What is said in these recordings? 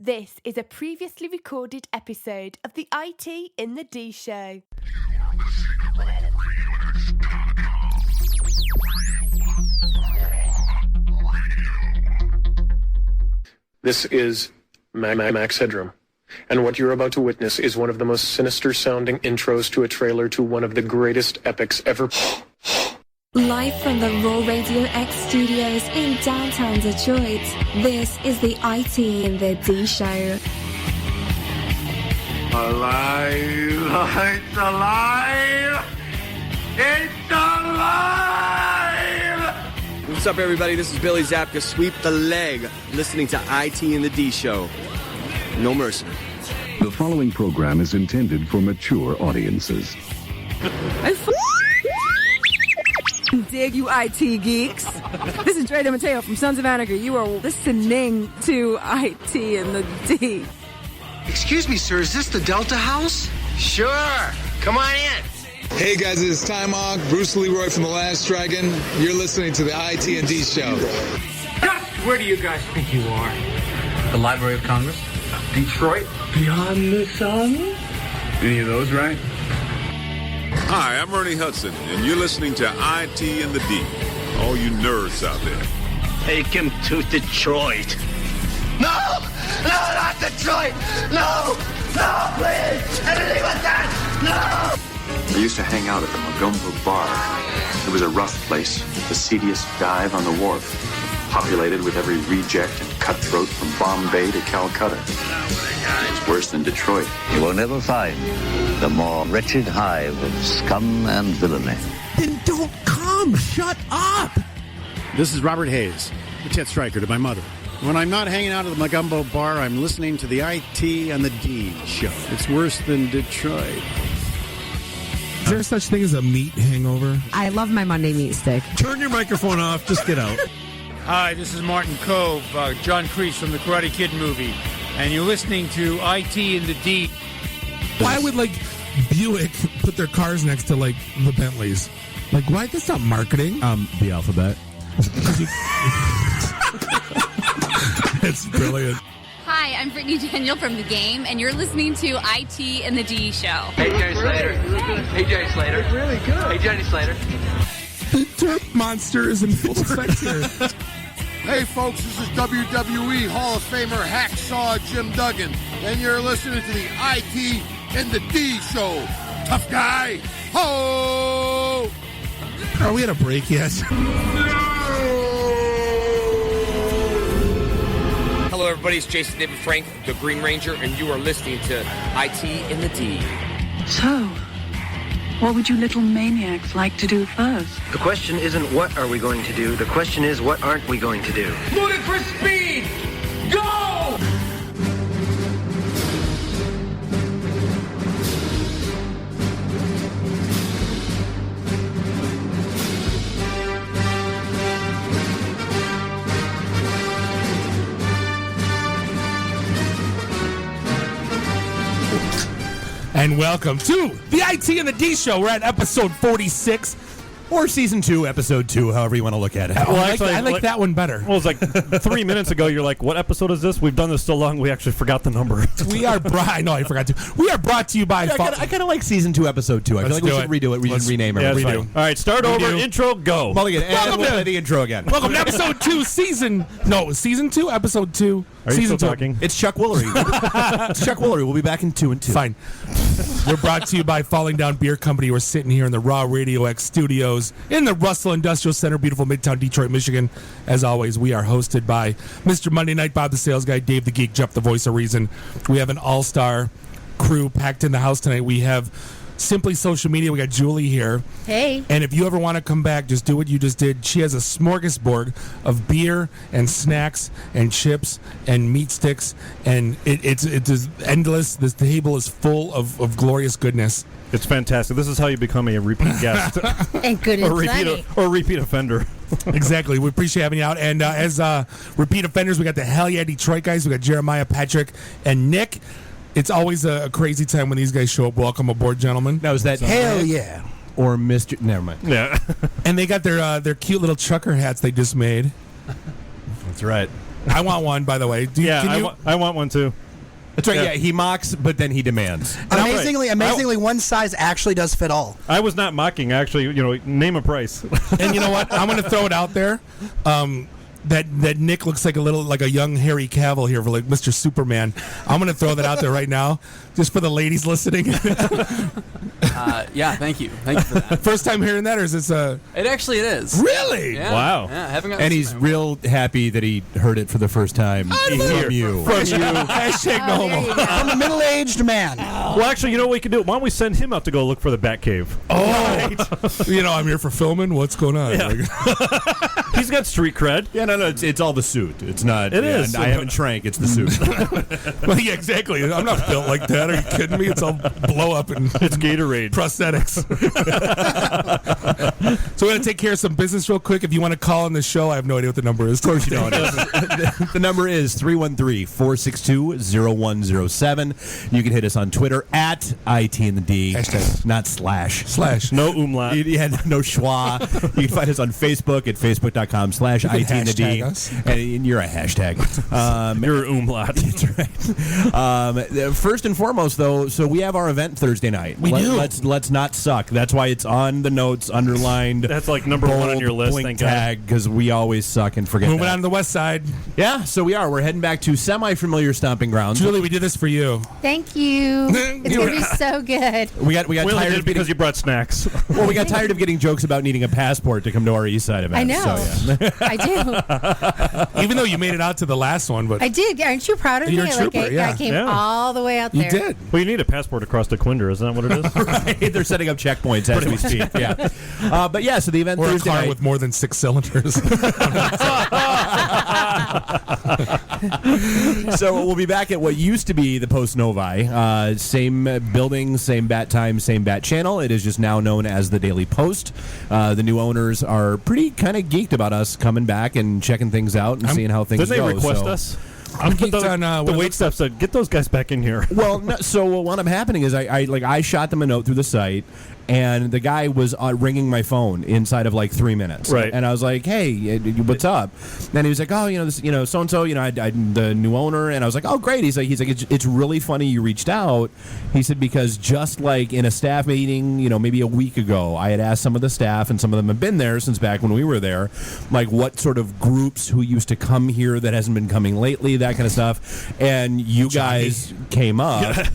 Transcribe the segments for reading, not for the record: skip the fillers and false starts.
This is a previously recorded episode of the IT in the D Show. This is Max Headroom, and what you're about to witness is one of the most sinister-sounding intros to a trailer to one of the greatest epics ever. Live from the Raw Radio X studios in downtown Detroit, this is the IT in the D Show. Alive! It's alive! It's alive! What's up, everybody? This is Billy Zapka. Sweep the leg. Listening to IT in the D Show. No mercy. The following program is intended for mature audiences. Dig you IT geeks. This is Dre DeMatteo from Sons of Anarchy. You are listening to IT in the D. Excuse me, sir, is this the Delta House? Sure! Come on in! Hey guys, it's Time Hawk, Bruce Leroy from The Last Dragon. You're listening to the IT and D Show. Just where do you guys think you are? The Library of Congress? Detroit? Beyond the sun? Any of those, right? Hi, I'm Ernie Hudson, and you're listening to IT in the D. All you nerds out there. Take him to Detroit. No! No, not Detroit! No! No, please! Anything but that! No! I used to hang out at the Magumbo Bar. It was a rough place, the seediest dive on the wharf, populated with every reject and cutthroat from Bombay to Calcutta. It's worse than Detroit. You will never find the more wretched hive of scum and villainy. Then don't come! Shut up! This is Robert Hayes, Lieutenant Stryker to my mother. When I'm not hanging out at the Magumbo Bar, I'm listening to the IT and the D Show. It's worse than Detroit. Is there such thing as a meat hangover? I love my Monday meat stick. Turn your microphone off. Just get out. Hi, this is Martin Cove, John Kreese from the Karate Kid movie, and you're listening to IT in the D. Why would, Buick put their cars next to, the Bentleys? Why? That's not marketing. The alphabet. It's brilliant. Hi, I'm Brittany Daniel from The Game, and you're listening to IT in the D Show. Hey, Jerry Slater. Hey, Jerry Slater. It's really good. Hey, Jenny Slater. The Turp Monster is in full effect here. Hey, folks, this is WWE Hall of Famer Hacksaw Jim Duggan, and you're listening to the IT in the D Show. Tough guy. Ho! Are we at a break yet? Hello, everybody. It's Jason David Frank, the Green Ranger, and you are listening to IT in the D. So, what would you little maniacs like to do first? The question isn't what are we going to do. The question is what aren't we going to do? Ludicrous speed! Go! And welcome to the IT and the D Show. We're at episode 46, or season 2, episode 2, however you want to look at it. Well, I like that one better. Well, it's like 3 minutes ago, you're like, what episode is this? We've done this so long, we actually forgot the number. We are I know, I forgot to. We are brought to you by... I kind of like season 2, episode 2. I feel like we should redo it. We should rename it. Yeah, we do. do. All right, start over. Intro, go. Mulligan, and we'll play the intro again. Welcome to episode 2, season 2, episode 2. Are you still talking? It's Chuck Woolery. It's Chuck Woolery. We'll be back in 2 and 2. Fine. We're brought to you by Falling Down Beer Company. We're sitting here in the Raw Radio X studios in the Russell Industrial Center, beautiful Midtown Detroit, Michigan. As always, we are hosted by Mr. Monday Night Bob the Sales Guy, Dave the Geek, Jeff the Voice of Reason. We have an all-star crew packed in the house tonight. We have Simply Social Media. We got Julie here. Hey. And if you ever want to come back, just do what you just did. She has a smorgasbord of beer and snacks and chips and meat sticks, and it's endless. This table is full of glorious goodness. It's fantastic. This is how you become a repeat guest. And good and plenty. Or repeat offender. Exactly. We appreciate having you out. And as repeat offenders, we got the Hell Yeah Detroit guys. We got Jeremiah, Patrick, and Nick. It's always a crazy time when these guys show up. Welcome aboard, gentlemen. Now, is that Hell Yeah? Or Mr. Never mind. Yeah. And they got their cute little trucker hats they just made. That's right. I want one, by the way. I want one too. That's right. Yeah, he mocks, but then he demands. Amazingly, one size actually does fit all. I was not mocking. Actually, name a price. And you know what? I'm going to throw it out there. That Nick looks like a young Harry Cavill here for like Mr. Superman. I'm going to throw that out there right now, just for the ladies listening. Yeah, thank you for that. First time hearing that, or is this a? It is. Really? Yeah. Wow. Yeah, haven't gotten And he's real happy that he heard it for the first time from you. Hashtag no homo. From a middle-aged man. Well, actually, you know what we can do? Why don't we send him out to go look for the Batcave? Oh, I'm here for filming. What's going on? Yeah. He's got street cred. Yeah, no, it's all the suit. It's not. It is. I haven't shrank. It's the suit. Well, yeah, exactly. I'm not built like that. Are you kidding me? It's all blow up and it's Gatorade prosthetics. So we're gonna take care of some business real quick. If you want to call on the show, I have no idea what the number is. Of course you don't. The number is 313-462-0107. You can hit us on Twitter at IT and the D. Hashtag. Not slash. No umlaut. Yeah, no schwa. You can find us on Facebook at facebook.com/IT and the D. And you're a hashtag. You're umlaut. That's right. First and foremost, though, so we have our event Thursday night. We do. Let's not suck. That's why it's on the notes, underlined. That's like number one on your list. Blink Thank tag, because we always suck and forget. Moving that. on to the west side. Yeah, so we are. We're heading back to semi-familiar stomping grounds. Julie, we did this for you. Thank you. It's going to be so good. We got tired of because you brought snacks. Well, we got tired of getting jokes about needing a passport to come to our East Side event. I know. So, yeah. I do. Even though you made it out to the last one, but I did. Aren't you proud of You're me? a trooper, I came all the way out there. you did. Well, you need a passport across the Quinder, isn't that what it is? Right. They're setting up checkpoints as we speak. Yeah. But yeah, so the event Or a Thursday car night. with more than 6 cylinders. So we'll be back at what used to be the Post Novi. Same building, same bat time, same bat channel. It is just now known as the Daily Post. The new owners are pretty kind of geeked about us coming back and checking things out and seeing how things go. Did they request us? I'm geeked on the wait staff said, "Get those guys back in here." Well, no, so what wound up happening is I shot them a note through the site, and the guy was ringing my phone inside of like 3 minutes. Right. And I was like, "Hey, what's up?" And he was like, "Oh, this, so and so, I'm the new owner." And I was like, "Oh, great." He's like, it's really funny you reached out. He said because just like in a staff meeting, maybe a week ago, I had asked some of the staff, and some of them have been there since back when we were there, like what sort of groups who used to come here that hasn't been coming lately, that kind of stuff. And you guys came up. Yeah.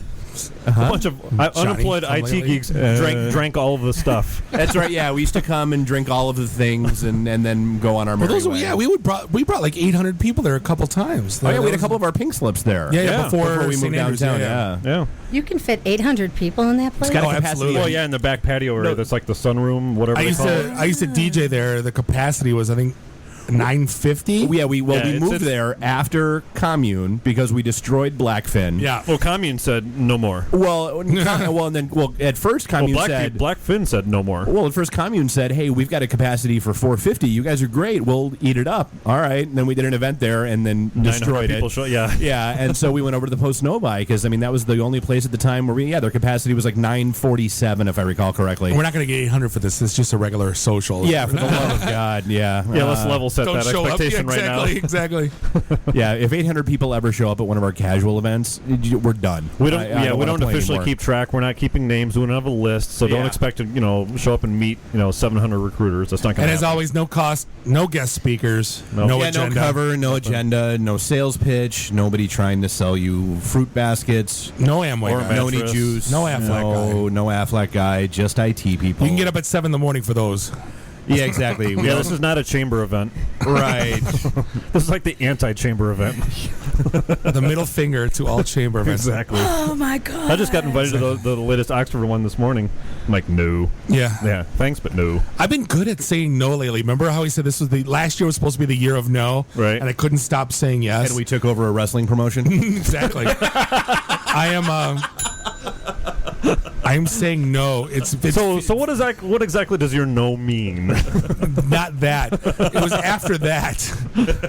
A bunch of unemployed IT geeks drank all of the stuff. That's right. Yeah, we used to come and drink all of the things, and then go on our merry way. We brought like 800 people there a couple times. Oh yeah, we had a couple of our pink slips there. Yeah, before we moved downtown. Yeah. You can fit 800 people in that place? It's got a capacity. Absolutely. Well, yeah, in the back patio area, that's like the sunroom, whatever. I used to DJ there. The capacity was, I think, 950. Yeah, we moved there after Commune because we destroyed Blackfin. Yeah. Well, Commune said no more. Well, at first Commune said Blackfin said no more. Well, at first Commune said, "Hey, we've got a capacity for 450. You guys are great. We'll eat it up." All right. And then we did an event there and then destroyed it. Yeah. And so we went over to the Post Novi because that was the only place at the time where their capacity was like 947 if I recall correctly. We're not going to get 800 for this. It's just a regular social. Yeah, for the love of God. Yeah. Yeah. Let's level set that expectation right now. Exactly. Yeah, if 800 people ever show up at one of our casual events, we're done. We don't officially keep track. We're not keeping names. We don't have a list, so don't expect to show up and meet 700 recruiters. That's not going to happen. And as always, no cost, no guest speakers, no agenda, no cover, no agenda, no sales pitch, nobody trying to sell you fruit baskets, no Amway guy, no juice, no Aflac guy, just IT people. You can get up at 7 in the morning for those. Yeah, exactly. This is not a chamber event. Right. This is like the anti-chamber event. The middle finger to all chamber events. Exactly. Oh, my God. I just got invited to the latest Oxford one this morning. I'm like, no. Yeah. Yeah, thanks, but no. I've been good at saying no lately. Remember how he said last year was supposed to be the year of no? Right. And I couldn't stop saying yes. And we took over a wrestling promotion? Exactly. I'm saying no. So what exactly does your no mean? Not that. It was after that.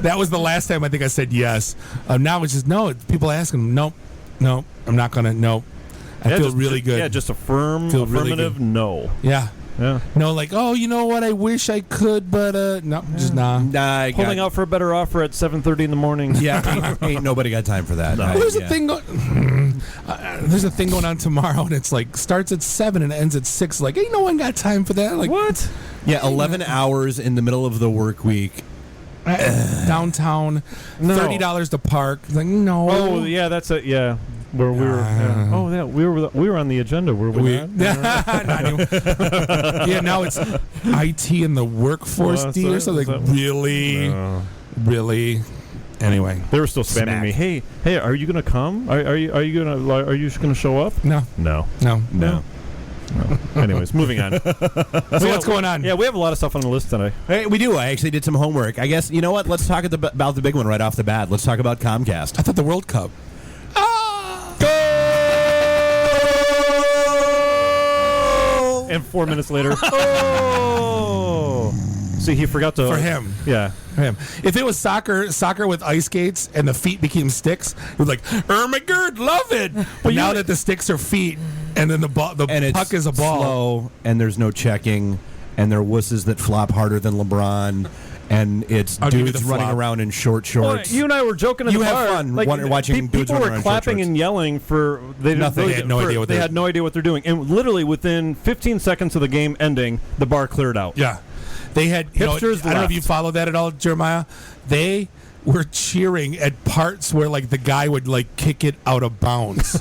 That was the last time I think I said yes. Now it's just no. People asking, no, I'm not gonna. No. I feel really good. Yeah, just a affirmative no. Yeah. Yeah. No, like, oh, you know what? I wish I could, but no, just nah. Holding out for a better offer at 7:30 in the morning. Yeah, ain't nobody got time for that. Well, there's a thing. There's a thing going on tomorrow, and it's like starts at 7 and ends at 6. Like, ain't no one got time for that. Like, what? Yeah, 11 hours in the middle of the work week. Downtown, $30 to park. Like, no. Oh, yeah, that's it. Yeah, where we were. Yeah. Oh, yeah, we were on the agenda. Were we not? Not anymore. Yeah, now it's IT and the workforce D or something. Like, really. Anyway, they were still spamming me. Hey, are you gonna come? Are you gonna show up? No. Anyways, moving on. So what's going on? Yeah, we have a lot of stuff on the list today. Hey, we do. I actually did some homework. I guess, you know what? Let's talk about the big one right off the bat. Let's talk about Comcast. I thought the World Cup. And 4 minutes later, see, he forgot to. For him. Yeah. For him. If it was soccer with ice skates and the feet became sticks, it was like, Ermagerd, love it. But now that the sticks are feet and then the puck is a ball. Slow, and there's no checking, and there are wusses that flop harder than LeBron. And it's dudes running around in short shorts. Well, you and I were joking in the bar. You have fun watching dudes people running around were in clapping short shorts. and yelling for they had no idea what they had no idea what they're doing. And literally within 15 seconds of the game ending, the bar cleared out. Yeah, they had hipsters. I don't know if you follow that at all, Jeremiah. They were cheering at parts where like the guy would like kick it out of bounds,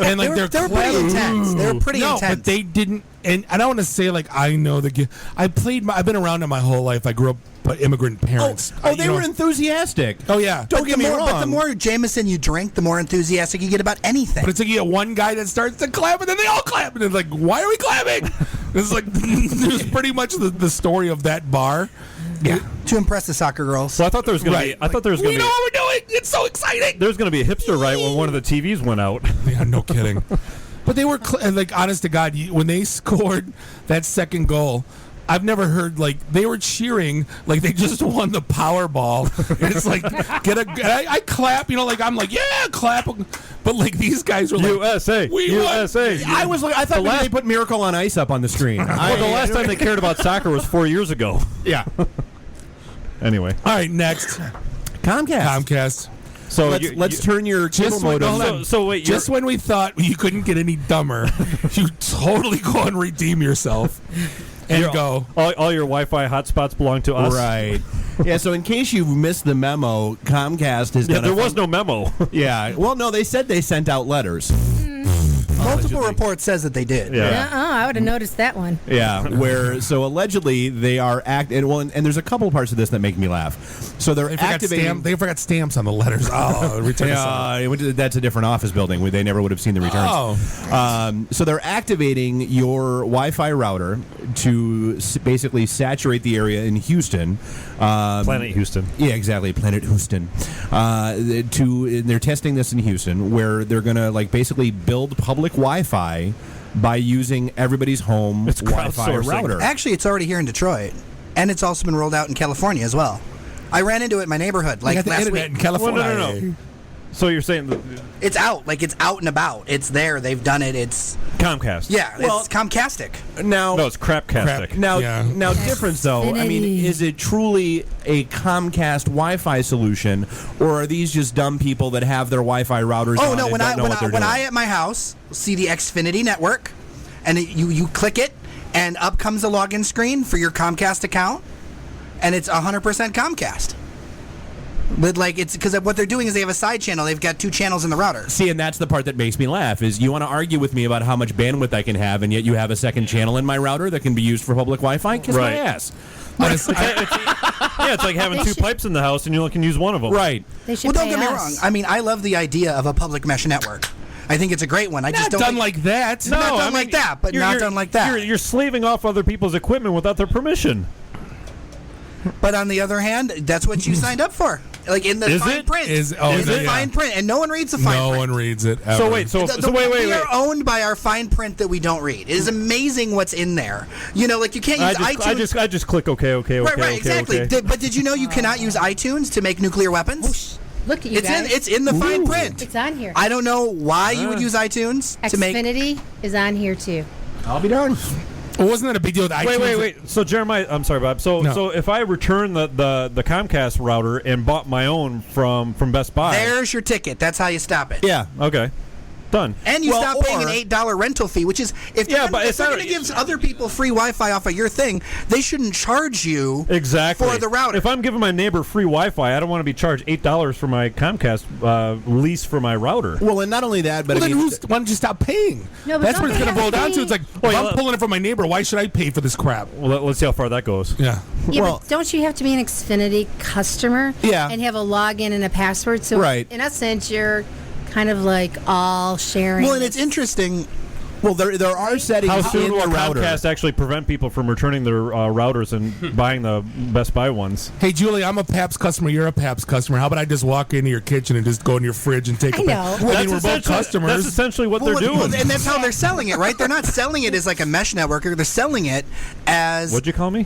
and like they're pretty intense. They were pretty intense. But they didn't. And I don't want to say like I know the. I've been around it my whole life. I grew up but immigrant parents. They were enthusiastic. Oh yeah, don't get me wrong. But the more Jameson you drink, the more enthusiastic you get about anything. But it's like you get one guy that starts to clap, and then they all clap, and it's like, why are we clapping? It's like there's pretty much the story of that bar. Yeah, to impress the soccer girls. So I thought there was going to be. I thought there was going to be. We know what we're doing. It's so exciting. There's going to be a hipster right when one of the TVs went out. Yeah, no kidding. But they were like, honest to God, when they scored that second goal, I've never heard like they were cheering like they just won the Powerball. And it's like I clap, like I'm like clap, but like these guys were like USA, USA. I was like I thought they put Miracle on Ice up on the screen. Well, the last time they cared about soccer was 4 years ago. Yeah. Anyway, all right, next Comcast. So let's turn your cable modem. So wait, just when we thought you couldn't get any dumber, you totally go and redeem yourself. And go. All your Wi-Fi hotspots belong to us. Right. Yeah, so in case you missed the memo, Comcast has done there was no memo. Yeah. Well, no, they said they sent out letters. Multiple reports says that they did. Yeah. I would have noticed that one. Yeah, so allegedly they are and there's a couple parts of this that make me laugh. So they're activating. They forgot stamps on the letters. Oh, return. That's a different office building. They never would have seen the returns. Oh. So they're activating your Wi-Fi router to basically saturate the area in Houston. Planet Houston. Yeah, exactly. Planet Houston. They're testing this in Houston, where they're gonna basically build public Wi-Fi by using everybody's home Wi-Fi router. Actually, it's already here in Detroit, and it's also been rolled out in California as well. I ran into it in my neighborhood last week. In California. Well, no. So you're saying it's out, it's out and about. It's there. They've done it. It's Comcast. Yeah, it's Comcastic. No, it's Crapcastic. Now, difference though. I mean, is it truly a Comcast Wi-Fi solution, or are these just dumb people that have their Wi-Fi routers? Oh on no! and don't know what they're When doing? I at my house see the Xfinity network, and you click it, and up comes a login screen for your Comcast account, and it's 100% Comcast. But it's because what they're doing is they have a side channel. They've got 2 channels in the router. See, and that's the part that makes me laugh, is you want to argue with me about how much bandwidth I can have, and yet you have a second channel in my router that can be used for public Wi-Fi? Kiss my ass. It's like having 2 pipes in the house and you only can use one of them. Right. They should don't pay get me us. wrong. I mean, I love the idea of a public mesh network. I think it's a great one. I just Not don't done like that. No, not done like that, but not done like that. You're slaving off other people's equipment without their permission. But on the other hand, that's what you signed up for. In the fine print. Is it? Fine print, and no one reads the fine print. No one reads it ever. So wait, wait. We are owned by our fine print that we don't read. It is amazing what's in there. You can't use iTunes. I just click OK. Right, exactly. Okay. But did you know you cannot use iTunes to make nuclear weapons? Look at you guys. It's in the fine print. It's on here. I don't know why you would use iTunes to make. Xfinity is on here too. I'll be darned. Well, wasn't that a big deal with iTunes? Wait. So Jeremiah, I'm sorry, Bob. So if I return the Comcast router and bought my own from Best Buy, there's your ticket. That's how you stop it. Yeah. Okay. Done. And you stop paying an $8 rental fee, which is if they're going to give other people free Wi-Fi off of your thing, they shouldn't charge you for the router. If I'm giving my neighbor free Wi-Fi, I don't want to be charged $8 for my Comcast lease for my router. Well, and not only that, but why don't you stop paying? No, but that's don't what it's they going to boil have to down to. pay- It's like, if I'm pulling it from my neighbor, why should I pay for this crap? Well, let's see how far that goes. Yeah. Yeah, but don't you have to be an Xfinity customer? Yeah. And have a login and a password? So Right. in essence, you're kind of like all sharing. Well, and it's interesting. Well, there are settings How soon in will the router. Comcast actually prevent people from returning their routers and buying the Best Buy ones? Hey, Julie, I'm a Pabst customer. You're a Pabst customer. How about I just walk into your kitchen and just go in your fridge and take I a know. Well, I mean, we're both customers. That's essentially what they're doing. Well, and that's how they're selling it, right? They're not selling it as like a mesh network. They're selling it as... What'd you call me?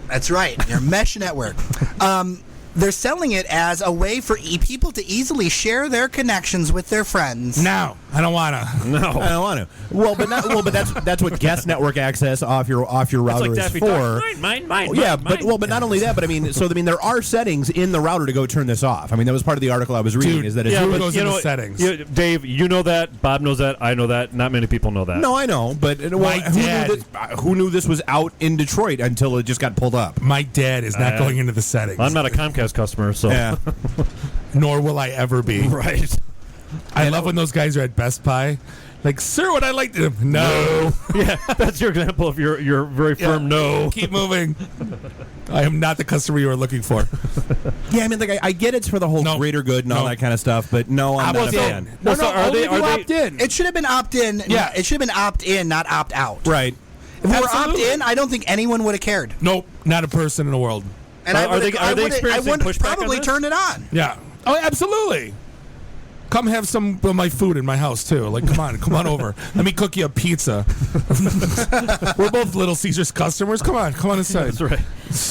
That's right. Your mesh network. They're selling it as a way for people to easily share their connections with their friends. No, I don't want to. No, I don't want to. Well, but that's what guest network access off your router like is Daffy for. Duck. Mine. Yeah, but not only that, but I mean, there are settings in the router to go turn this off. I mean, that was part of the article I was reading. Dude, is that yeah, it's but goes into settings. Dave, you know that. Bob knows that. I know that. Not many people know that. No, I know, but who knew this was out in Detroit until it just got pulled up? My dad is not going into the settings. I'm not a Comcast customer, so. Yeah. Nor will I ever be. Right. I love when those guys are at Best Buy. Like, sir, would I like to? No. Yeah, that's your example of your very firm no. Keep moving. I am not the customer you are looking for. Yeah, I mean, like I get it's for the whole greater good and all that kind of stuff, but no, I'm not a fan. Are they opt-in? It should have been opt-in. Yeah. It should have been opt-in, not opt-out. Right. If we were Absolutely. opt-in, I don't think anyone would have cared. Nope, not a person in the world. And Are they experiencing pushback on probably this? turned it on. Yeah. Oh, absolutely. Come have some of my food in my house too. Like, come on over. Let me cook you a pizza. We're both Little Caesars customers. Come on inside. That's right.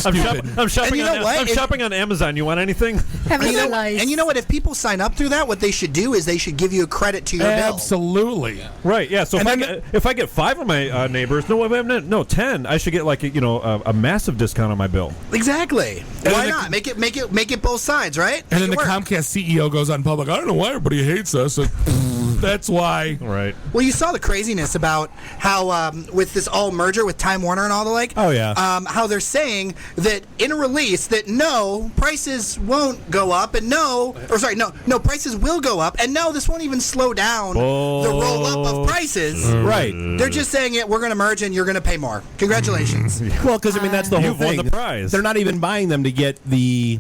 I'm shopping. And you know what? I'm shopping on Amazon. You want anything? Have a And slice. you know what? If people sign up through that, what they should do is they should give you a credit to your bill. Absolutely. Right. Yeah. So if I get 5 of my neighbors, 10, I should get like a massive discount on my bill. Exactly. And Why then not? Make it both sides, right? And then Make the it work. Comcast CEO goes on public. I don't know why everybody hates us. That's why. Right. Well, you saw the craziness about how with this all merger with Time Warner and all the like. Oh, yeah. How they're saying that in a release that no prices won't go up and no prices will go up and no, this won't even slow down the roll up of prices. Right. They're just saying it. We're going to merge and you're going to pay more. Congratulations. Well, because I mean that's the whole You've won thing. the prize. They're not even buying them to get the.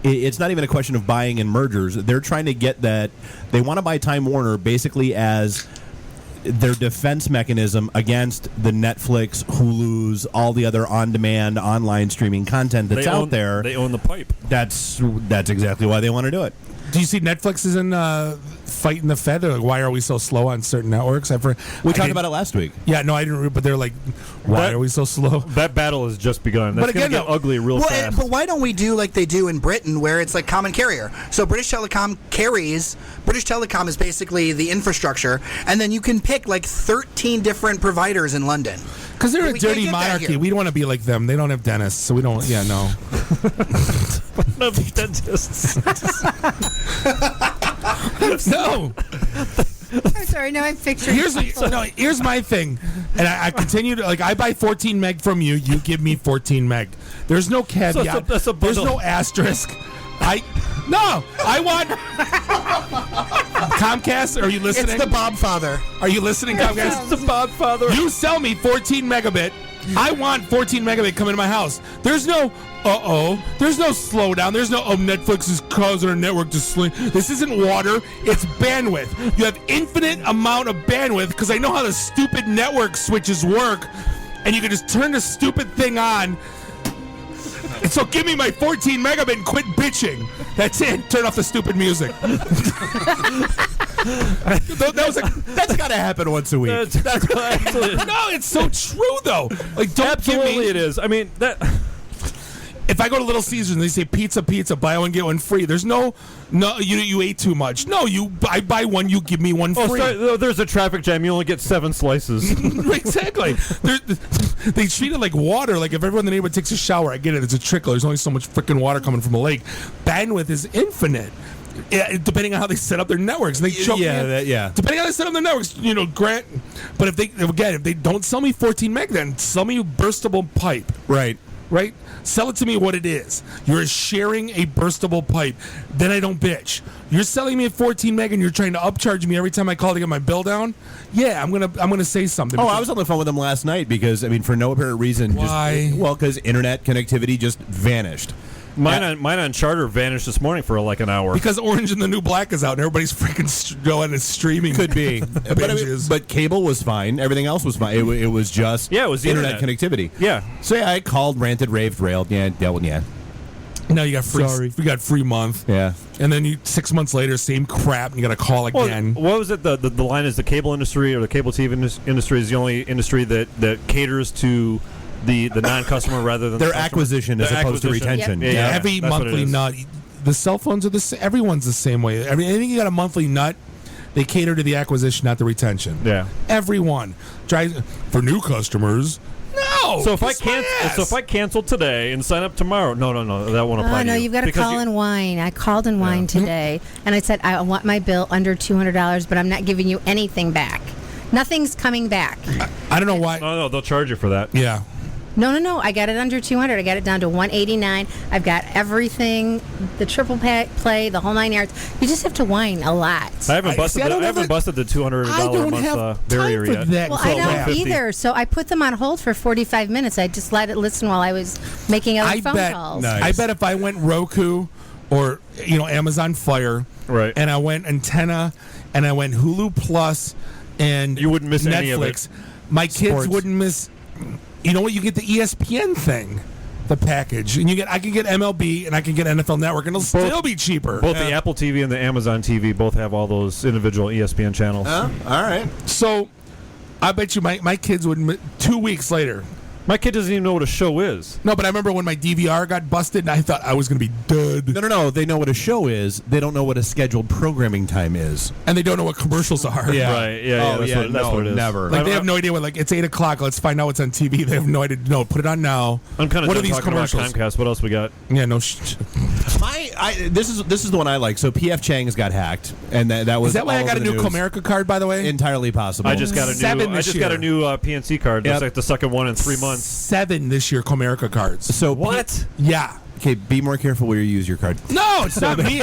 It's not even a question of buying in mergers. They're trying to get that. They want to buy Time Warner basically as their defense mechanism against the Netflix, Hulu's, all the other on-demand online streaming content that's out there. They own the pipe. That's exactly why they want to do it. Do you see Netflix is in fighting the Fed? They're like, why are we so slow on certain networks? We talked about it last week. Yeah, no, I didn't. But they're like, why are we so slow? That battle has just begun. That's going to get ugly real fast. But why don't we do like they do in Britain, where it's like common carrier? So British Telecom carries. British Telecom is basically the infrastructure, and then you can pick like 13 different providers in London. Because they're But a we can't dirty get that monarchy. here. We don't want to be like them. They don't have dentists, so we don't. Yeah, no. Dentists. No. I'm sorry. No, I'm picturing. Here's my thing, and I continue to like. I buy 14 meg from you. You give me 14 meg. There's no caveat. That's a There's bundle. no asterisk. I want Comcast. Are you listening? It's the Bob Father. Are you listening, Comcast? It's the Bob Father. You sell me 14 megabit. I want 14 megabit coming to my house. There's no there's no slowdown. There's no Netflix is causing our network to slow. This isn't water. It's bandwidth. You have infinite amount of bandwidth because I know how the stupid network switches work, and you can just turn the stupid thing on. And so give me my 14 megabit and quit bitching. That's it. Turn off the stupid music. That's got to happen once a week. No, it's so true though. Like, don't Absolutely, give me. it is. I mean that. If I go to Little Caesars and they say pizza, buy one get one free, there's no. You ate too much. No, I buy one, you give me one free. Sorry, there's a traffic jam. You only get 7 slices. Exactly. They treat it like water. Like if everyone in the neighborhood takes a shower, I get it. It's a trickle. There's only so much freaking water coming from a lake. Bandwidth is infinite. Depending on how they set up their networks, and they choke me in. Depending on how they set up their networks, grant. But if they don't sell me 14 meg, then sell me a burstable pipe. Right. Sell it to me what it is. You're sharing a burstable pipe. Then I don't bitch. You're selling me a 14 meg and you're trying to upcharge me every time I call to get my bill down. Yeah, I'm gonna say something. I was on the phone with them last night because for no apparent reason. Why? Because internet connectivity just vanished. Mine on Charter vanished this morning for like an hour. Because Orange and the New Black is out and everybody's freaking going and streaming. Could be. but cable was fine. Everything else was fine. It was just it was internet connectivity. Yeah. So I called, ranted, raved, railed. Yeah. Now you got free. Sorry. We got free month. Yeah. And then 6 months later, same crap, and you got to call again. What was it? The line is the cable industry or the cable TV industry is the only industry that caters to the non-customer rather than their acquisition as opposed to retention. Yep. Yeah, every monthly nut. The cell phones are the same. Everyone's the same way. Anything you got a monthly nut, they cater to the acquisition, not the retention. Yeah. Everyone tries for new customers. No. So if I cancel today and sign up tomorrow, no, that won't apply. No, you've got to call and whine. I called and whined today, and I said I want my bill under $200, but I'm not giving you anything back. Nothing's coming back. I don't know why. No, they'll charge you for that. Yeah. No. I got it under $200. I got it down to $189. I've got everything, the triple play, the whole 9 yards. You just have to whine a lot. I haven't busted the $200 a month barrier yet. Well, I don't either. So I put them on hold for 45 minutes. I just let it listen while I was making other phone calls. Nice. I bet if I went Roku or Amazon Fire, right, and I went Antenna, and I went Hulu Plus, and you wouldn't miss Netflix, any of it. My kids wouldn't miss. You know what? You get the ESPN thing, the package, and I can get MLB and I can get NFL Network, and it'll still be cheaper. Both the Apple TV and the Amazon TV both have all those individual ESPN channels. All right. So, I bet you my kids would 2 weeks later. My kid doesn't even know what a show is. No, but I remember when my DVR got busted, and I thought I was going to be dead. No. They know what a show is. They don't know what a scheduled programming time is, and they don't know what commercials are. Yeah. Right. Yeah. That's what it is. Never. Like they have no idea what. Like it's 8 o'clock. Let's find out what's on TV. They have no idea. No, put it on now. I'm kind of what are these talking commercials? About Comcast. What else we got? Yeah. No. This is the one I like. So PF Chang's got hacked, and that was. Is that why I got a new news. Comerica card? By the way, entirely possible. I just got a new PNC card. That's like the second one in 3 months. 7 this year Comerica cards. So what? Yeah. Okay, be more careful where you use your card. No, it's not me.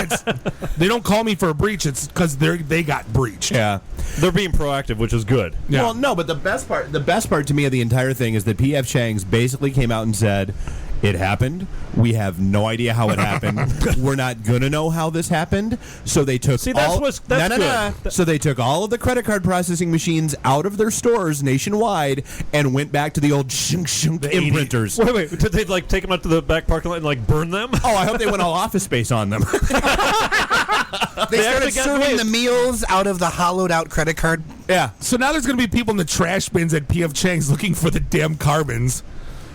They don't call me for a breach. It's because they got breached. Yeah, they're being proactive, which is good. Yeah. Well, no, but the best part to me of the entire thing is that PF Chang's basically came out and said, it happened. We have no idea how it happened. We're not gonna know how this happened. So they took that's good. So they took all of the credit card processing machines out of their stores nationwide and went back to the old shunk imprinters. Wait. Did they take them out to the back parking lot and burn them? Oh, I hope they went all Office Space on them. They started serving the meals out of the hollowed out credit card. Yeah. So now there's gonna be people in the trash bins at PF Chang's looking for the damn carbons.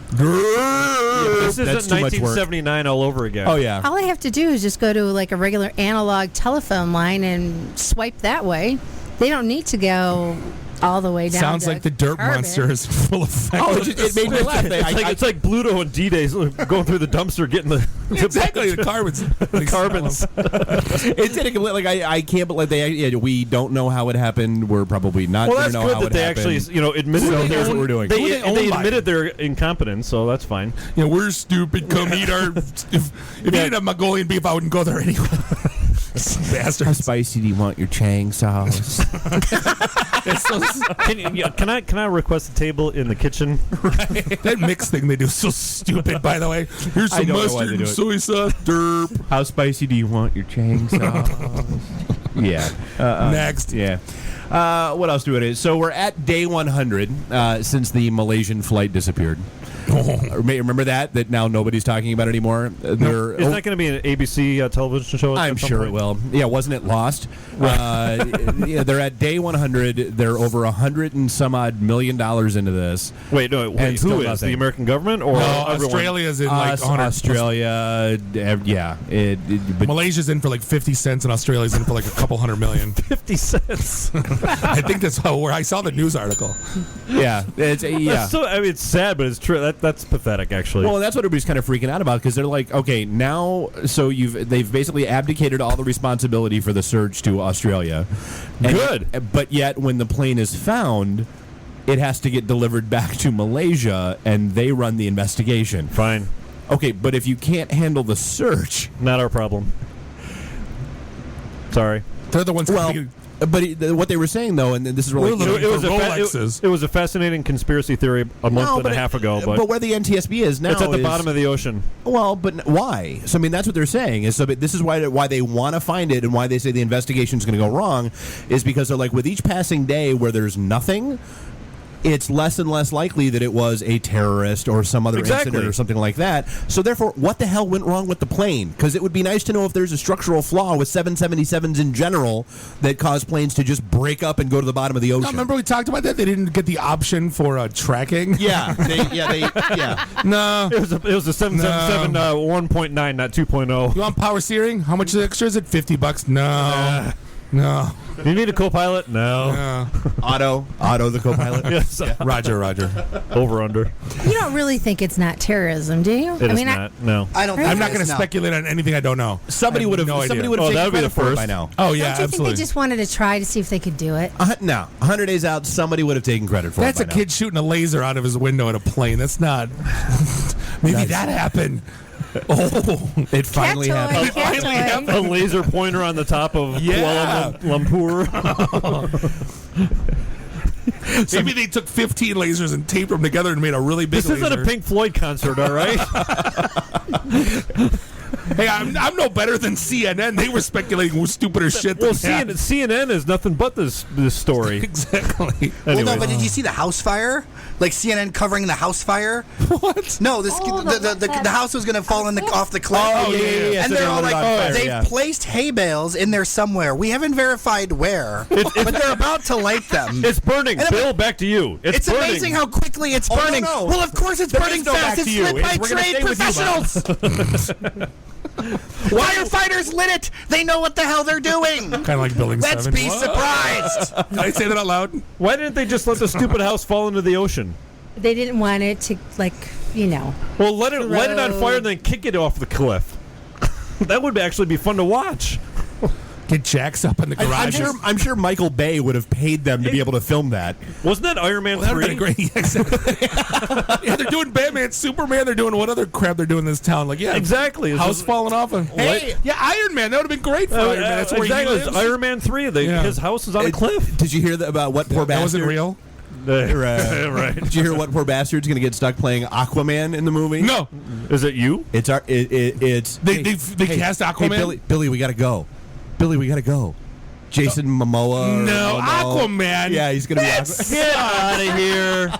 This is 1979 all over again. Oh yeah. All I have to do is just go to like a regular analog telephone line and swipe that way. They don't need to go all the way down. Sounds to like the Dirt carbon. Monster is full of. It made me laugh. It's like Bluto and D-Days going through the dumpster getting the exactly the carbons. The carbons. It did like I can't believe we don't know how it happened. We're probably not going to know how it happened. Well, that's good that they actually admitted here's what we're doing. They admitted their incompetence, so that's fine. Yeah, we're stupid. Come eat our. If you didn't have Mongolian beef, I wouldn't go there anyway. Bastards. How spicy do you want your Chang sauce? Can I request a table in the kitchen? Right. That mix thing they do is so stupid, by the way. Here's some mustard and soy sauce. Derp. How spicy do you want your Chang sauce? Yeah. Next. Yeah. What else do it is? So we're at day 100 since the Malaysian flight disappeared. Remember that now nobody's talking about anymore? Isn't that going to be an ABC television show? I'm sure it will. Yeah, wasn't it Lost? Yeah, they're at day 100. They're over $100 and some odd million into this. Wait, no. Wait, who is the American government or everyone? Australia's in like 100. Australia, yeah. But Malaysia's in for like 50 cents, and Australia's in for like a couple $100 million. 50 cents. I think that's where I saw the news article. Yeah, it's sad, but it's true. That's pathetic, actually. Well, that's what everybody's kind of freaking out about because they're like, okay, now, so they've basically abdicated all the responsibility for the search to Australia. Good. But yet, when the plane is found, it has to get delivered back to Malaysia, and they run the investigation. Fine. Okay, but if you can't handle the search, not our problem. Sorry. They're the ones. But what they were saying, though, and this is really... It was a fascinating conspiracy theory a month and a half ago. But where the NTSB is now... It's at the bottom of the ocean. Well, but why? So, I mean, that's what they're saying. Is so this is why they want to find it and why they say the investigation is going to go wrong is because they're like, with each passing day where there's nothing... it's less and less likely that it was a terrorist or some other incident or something like that. So therefore, what the hell went wrong with the plane? Because it would be nice to know if there's a structural flaw with 777s in general that cause planes to just break up and go to the bottom of the ocean. No, remember we talked about that? They didn't get the option for tracking? Yeah. No. It was a 777 1.9, not 2.0. You want power steering? How much extra is it? $50? No. No. You need a co-pilot? No. Otto the co-pilot? Yes. Yeah. Roger. Over, under. You don't really think it's not terrorism, do you? It is not. No. I don't think I'm not going to speculate on anything I don't know. Somebody would have taken credit for it by now. Oh, yeah, Don't you absolutely. think they just wanted to try to see if they could do it? No. 100 days out, somebody would have taken credit for That's it a by kid shooting a laser out of his window at a plane. That's not... Maybe that happened. Oh, it finally happened. A laser pointer on the top of Kuala Lumpur. Maybe they took 15 lasers and taped them together and made a really big This isn't a Pink Floyd concert, all right? Hey, I'm no better than CNN. They were speculating stupider shit. Well, CNN is nothing but this story. Exactly. Well, no, but did you see the house fire? Like CNN covering the house fire? What? No, the house was going to fall off the cliff. Oh, yeah. And So they're all lit like, on fire, they've placed hay bales in there somewhere. We haven't verified where, but they're about to light them. It's burning. Bill, back to you. It's burning. amazing how quickly it's burning. no. Well, of course it's burning fast. It's lit by trained professionals. Firefighters lit it. They know what the hell they're doing. Kind of like Building 7. Let's be surprised. Did I say that out loud? Why didn't they just let the stupid house fall into the ocean? They didn't want it to, Well, let it on fire and then kick it off the cliff. That would actually be fun to watch. Get jacks up in the garage. I'm sure Michael Bay would have paid them to be able to film that. Wasn't that Iron Man 3? That would have been great. Yeah, exactly. Yeah, they're doing Batman, Superman. They're doing what other crap they're doing in this town. Like, yeah, exactly. House falling off. Yeah, Iron Man. That would have been great for Iron Man. That's where he lives. Iron Man 3. His house is on a cliff. Did you hear about what poor bastard? That wasn't real. Right. Did you hear what poor bastard's going to get stuck playing Aquaman in the movie? No. Is it you? It's They cast Aquaman. Hey, Billy, we got to go. Jason Momoa. No, Aquaman. Yeah, he's going to be Aquaman. Get out of here.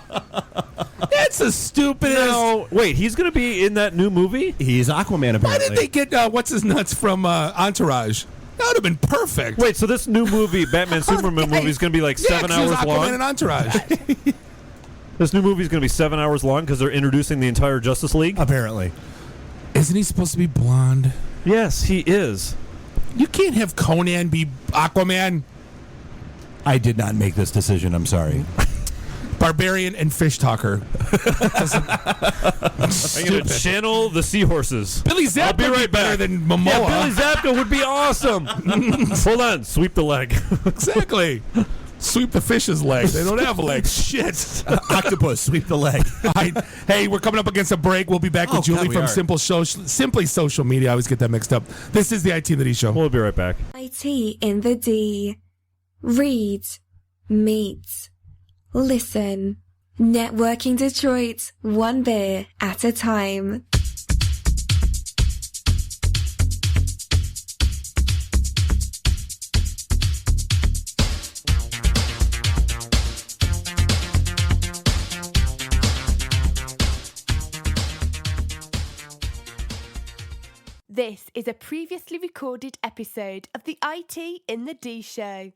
That's a stupid. No. Wait, he's going to be in that new movie? He's Aquaman, apparently. Why did they get what's his nuts from Entourage? That would have been perfect. Wait, so this new movie, Batman Superman movie, is going to be like 7 hours Aquaman long? and Entourage. This new movie is going to be 7 hours long because they're introducing the entire Justice League? Apparently. Isn't he supposed to be blonde? Yes, he is. You can't have Conan be Aquaman. I did not make this decision. I'm sorry. Barbarian and Fish Talker. I'm going to channel the seahorses. Billy Zabka I'll be right would be better back. than Momoa. Yeah, Billy Zabka would be awesome. Hold on. Sweep the leg. Exactly. Sweep the fish's legs. They don't have legs. Shit. Octopus, sweep the leg. Hey, we're coming up against a break. We'll be back with Julie from Simply Social Media. I always get that mixed up. This is the IT in the D Show. We'll be right back. IT in the D. Read. Meet. Listen. Networking Detroit. One beer at a time. This is a previously recorded episode of the IT in the D Show.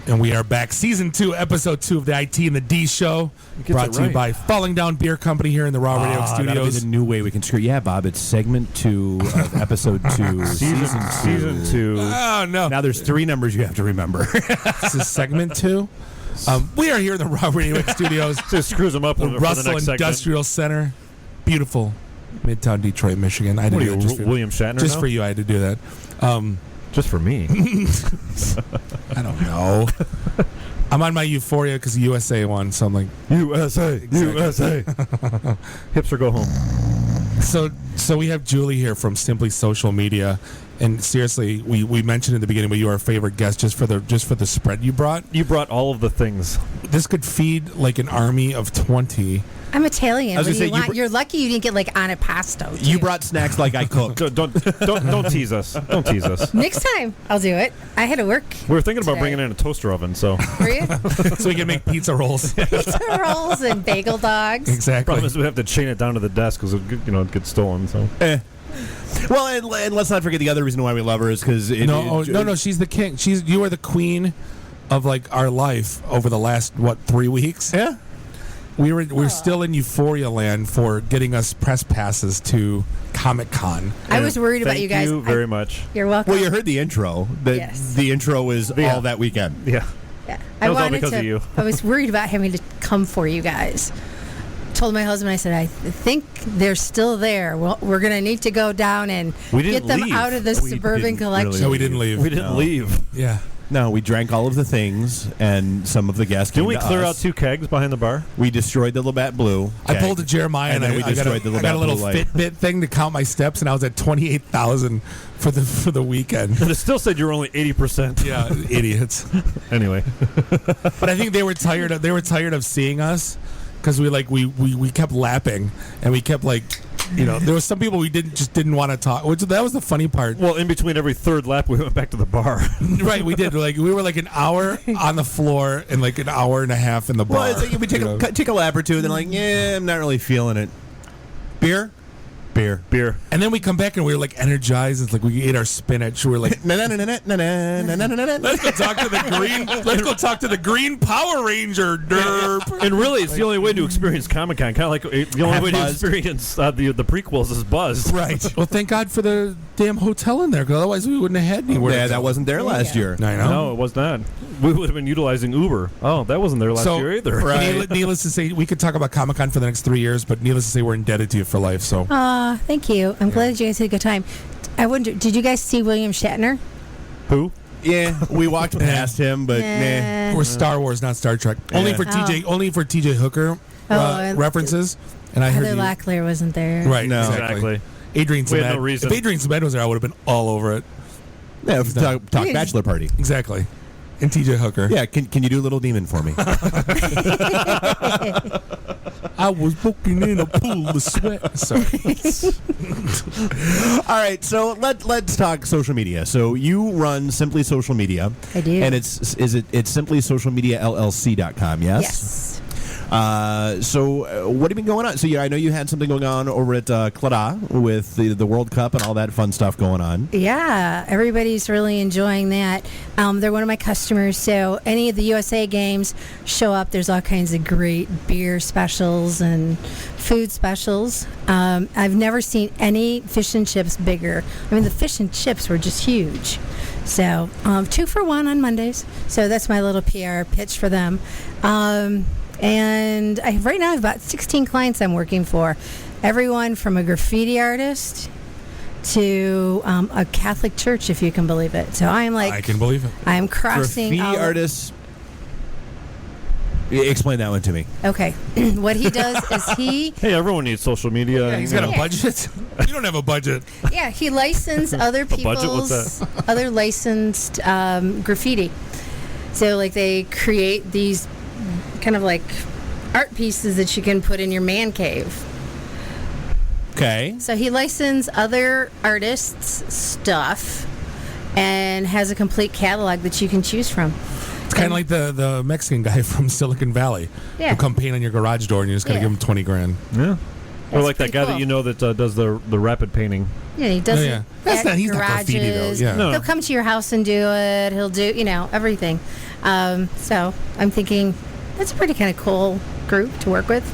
And we are back. Season 2, Episode 2 of the IT and the D Show. Brought to you by Falling Down Beer Company here in the Raw Radio That'll be Studios. the new way we can screw. Yeah, Bob, it's segment 2 of Episode 2. Season 2. Oh, no. Now there's 3 numbers you have to remember. This is segment 2. We are here in the Raw Radio Studios. Just screws them up the for the Russell next Industrial Center. Beautiful. Midtown Detroit, Michigan. I had to What do are that you, just for William Shatner Just now? for you, I had to do that. Just for me. I don't know. I'm on my Euphoria because the USA won, so I'm like, USA. Hipster go home. So we have Julie here from Simply Social Media, and seriously, we mentioned in the beginning, but you are our favorite guest just for the spread you brought. You brought all of the things. This could feed like an army of 20. I'm Italian. I was What do gonna you say, want? You're lucky you didn't get like on a pasto. You brought snacks like I cooked. Don't tease us. Don't tease us. Next time, I'll do it. I had to work. We were thinking about today. bringing in a toaster oven, so Were you? So we can make pizza rolls. Pizza rolls and bagel dogs. Exactly. Problem is we have to chain it down to the desk because it gets stolen. So. Well, and let's not forget the other reason why we love her is because No, she's the king. You are the queen of like our life over the last 3 weeks. Yeah. We're still in Euphoria land for getting us press passes to Comic-Con. I was worried about Thank you guys. you very much. You're welcome. Well, you heard the intro. Yes. The intro was Yeah. all that weekend. Yeah. Yeah. That was all because of you. I was worried about having to come for you guys. Told my husband, I said, I think they're still there. Well, we're going to need to go down and We didn't get them leave. out of the We suburban didn't collection. really No, we didn't leave. We didn't leave. Yeah. No, we drank all of the things, and some of the guests came Didn't we to clear us. out 2 kegs behind the bar? We destroyed the Labatt Blue. I keg, pulled a Jeremiah and then I we got destroyed the I got Labatt a little Blue Light. Fitbit thing to count my steps, and I was at 28,000 for the weekend. And it still said you were only 80%. Yeah, idiots. Anyway. But I think they were tired of seeing us because we kept lapping and we kept there was some people we didn't want to talk. That was the funny part. Well, in between every third lap, we went back to the bar. Right, we did. We were like an hour on the floor and like an hour and a half in the bar. Well, it's like we take a lap or two, then like, yeah, I'm not really feeling it. Beer? Beer. And then we come back and we were like energized. It's like we ate our spinach. We were like, Let's let's go talk to the green. Let's go talk to the green Power Ranger. Derp. And really, it's the only way to experience Comic-Con. Kind of like the only Have way buzz. to experience the prequels is buzz. Right. Well, thank God for the damn hotel in there, because otherwise we wouldn't have had anywhere. Yeah, to that go. wasn't there last year. I know. No, it was not. We would have been utilizing Uber. Oh, that wasn't there last year either. Right. Needless to say, we could talk about Comic-Con for the next 3 years, but needless to say, we're indebted to you for life. So Thank you. I'm glad that you guys had a good time. I wonder, did you guys see William Shatner? Who? Yeah, we walked past him, but Nah. we're Star Wars, not Star Trek. Only for TJ. Only for TJ Hooker references. And I heard Heather you. Locklear wasn't there. Right. No. Exactly. Adrian We had no Zmed. reason. If Adrian Zmed was there, I would have been all over it. Yeah, talk bachelor party. Exactly. And TJ Hooker. Yeah, can you do Little Demon for me? I was walking in a pool of sweat. Sorry. All right, so let's talk social media. So you run Simply Social Media. I do. And it's simplysocialmediallc.com, yes? Yes. So what have you been going on? So I know you had something going on over at Clara with the World Cup and all that fun stuff going on. Yeah, everybody's really enjoying that. They're one of my customers, so any of the USA games show up. There's all kinds of great beer specials and food specials. I've never seen any fish and chips bigger. I mean, the fish and chips were just huge. So 2 for 1 on Mondays. So that's my little PR pitch for them. And right now I have about 16 clients I'm working for. Everyone from a graffiti artist to a Catholic church, if you can believe it. So I'm like, I can believe it. I'm crossing Graffiti all- artists. Explain that one to me. Okay. What he does is he Hey, everyone needs social media. He's got a budget. You don't have a budget. he licensed other budget? What's people's that? other licensed graffiti. So like they create these kind of like art pieces that you can put in your man cave. Okay. So he licensed other artists' stuff and has a complete catalog that you can choose from. It's kind of like the Mexican guy from Silicon Valley. Yeah. Who come paint on your garage door and you just got to Yeah. give him 20 grand. Yeah. Or like that pretty guy cool. that you know that does the rapid painting. Yeah, he does Oh, it yeah. That's at not- he's not garages. graffiti, though. Yeah. No. He'll come to your house and do it. He'll do, everything. So I'm thinking that's a pretty kind of cool group to work with.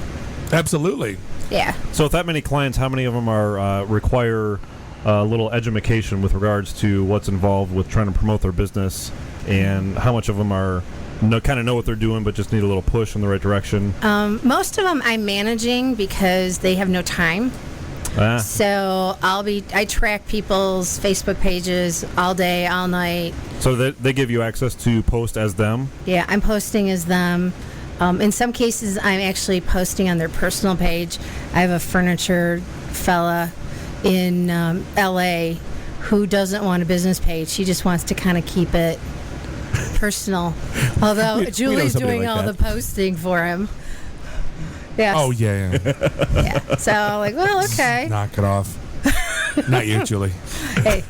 Absolutely. Yeah. So with that many clients, how many of them are require a little education with regards to what's involved with trying to promote their business, and how much of them are kind of know what they're doing but just need a little push in the right direction? Most of them I'm managing because they have no time. So I track people's Facebook pages all day, all night. So they give you access to post as them? Yeah, I'm posting as them. In some cases, I'm actually posting on their personal page. I have a furniture fella in L.A. who doesn't want a business page. He just wants to kind of keep it personal. Although We know Julie's somebody doing like all that. the posting for him. Yes. Oh, yeah. Yeah. So, like, well, okay. Knock it off. Not you, Julie. Hey.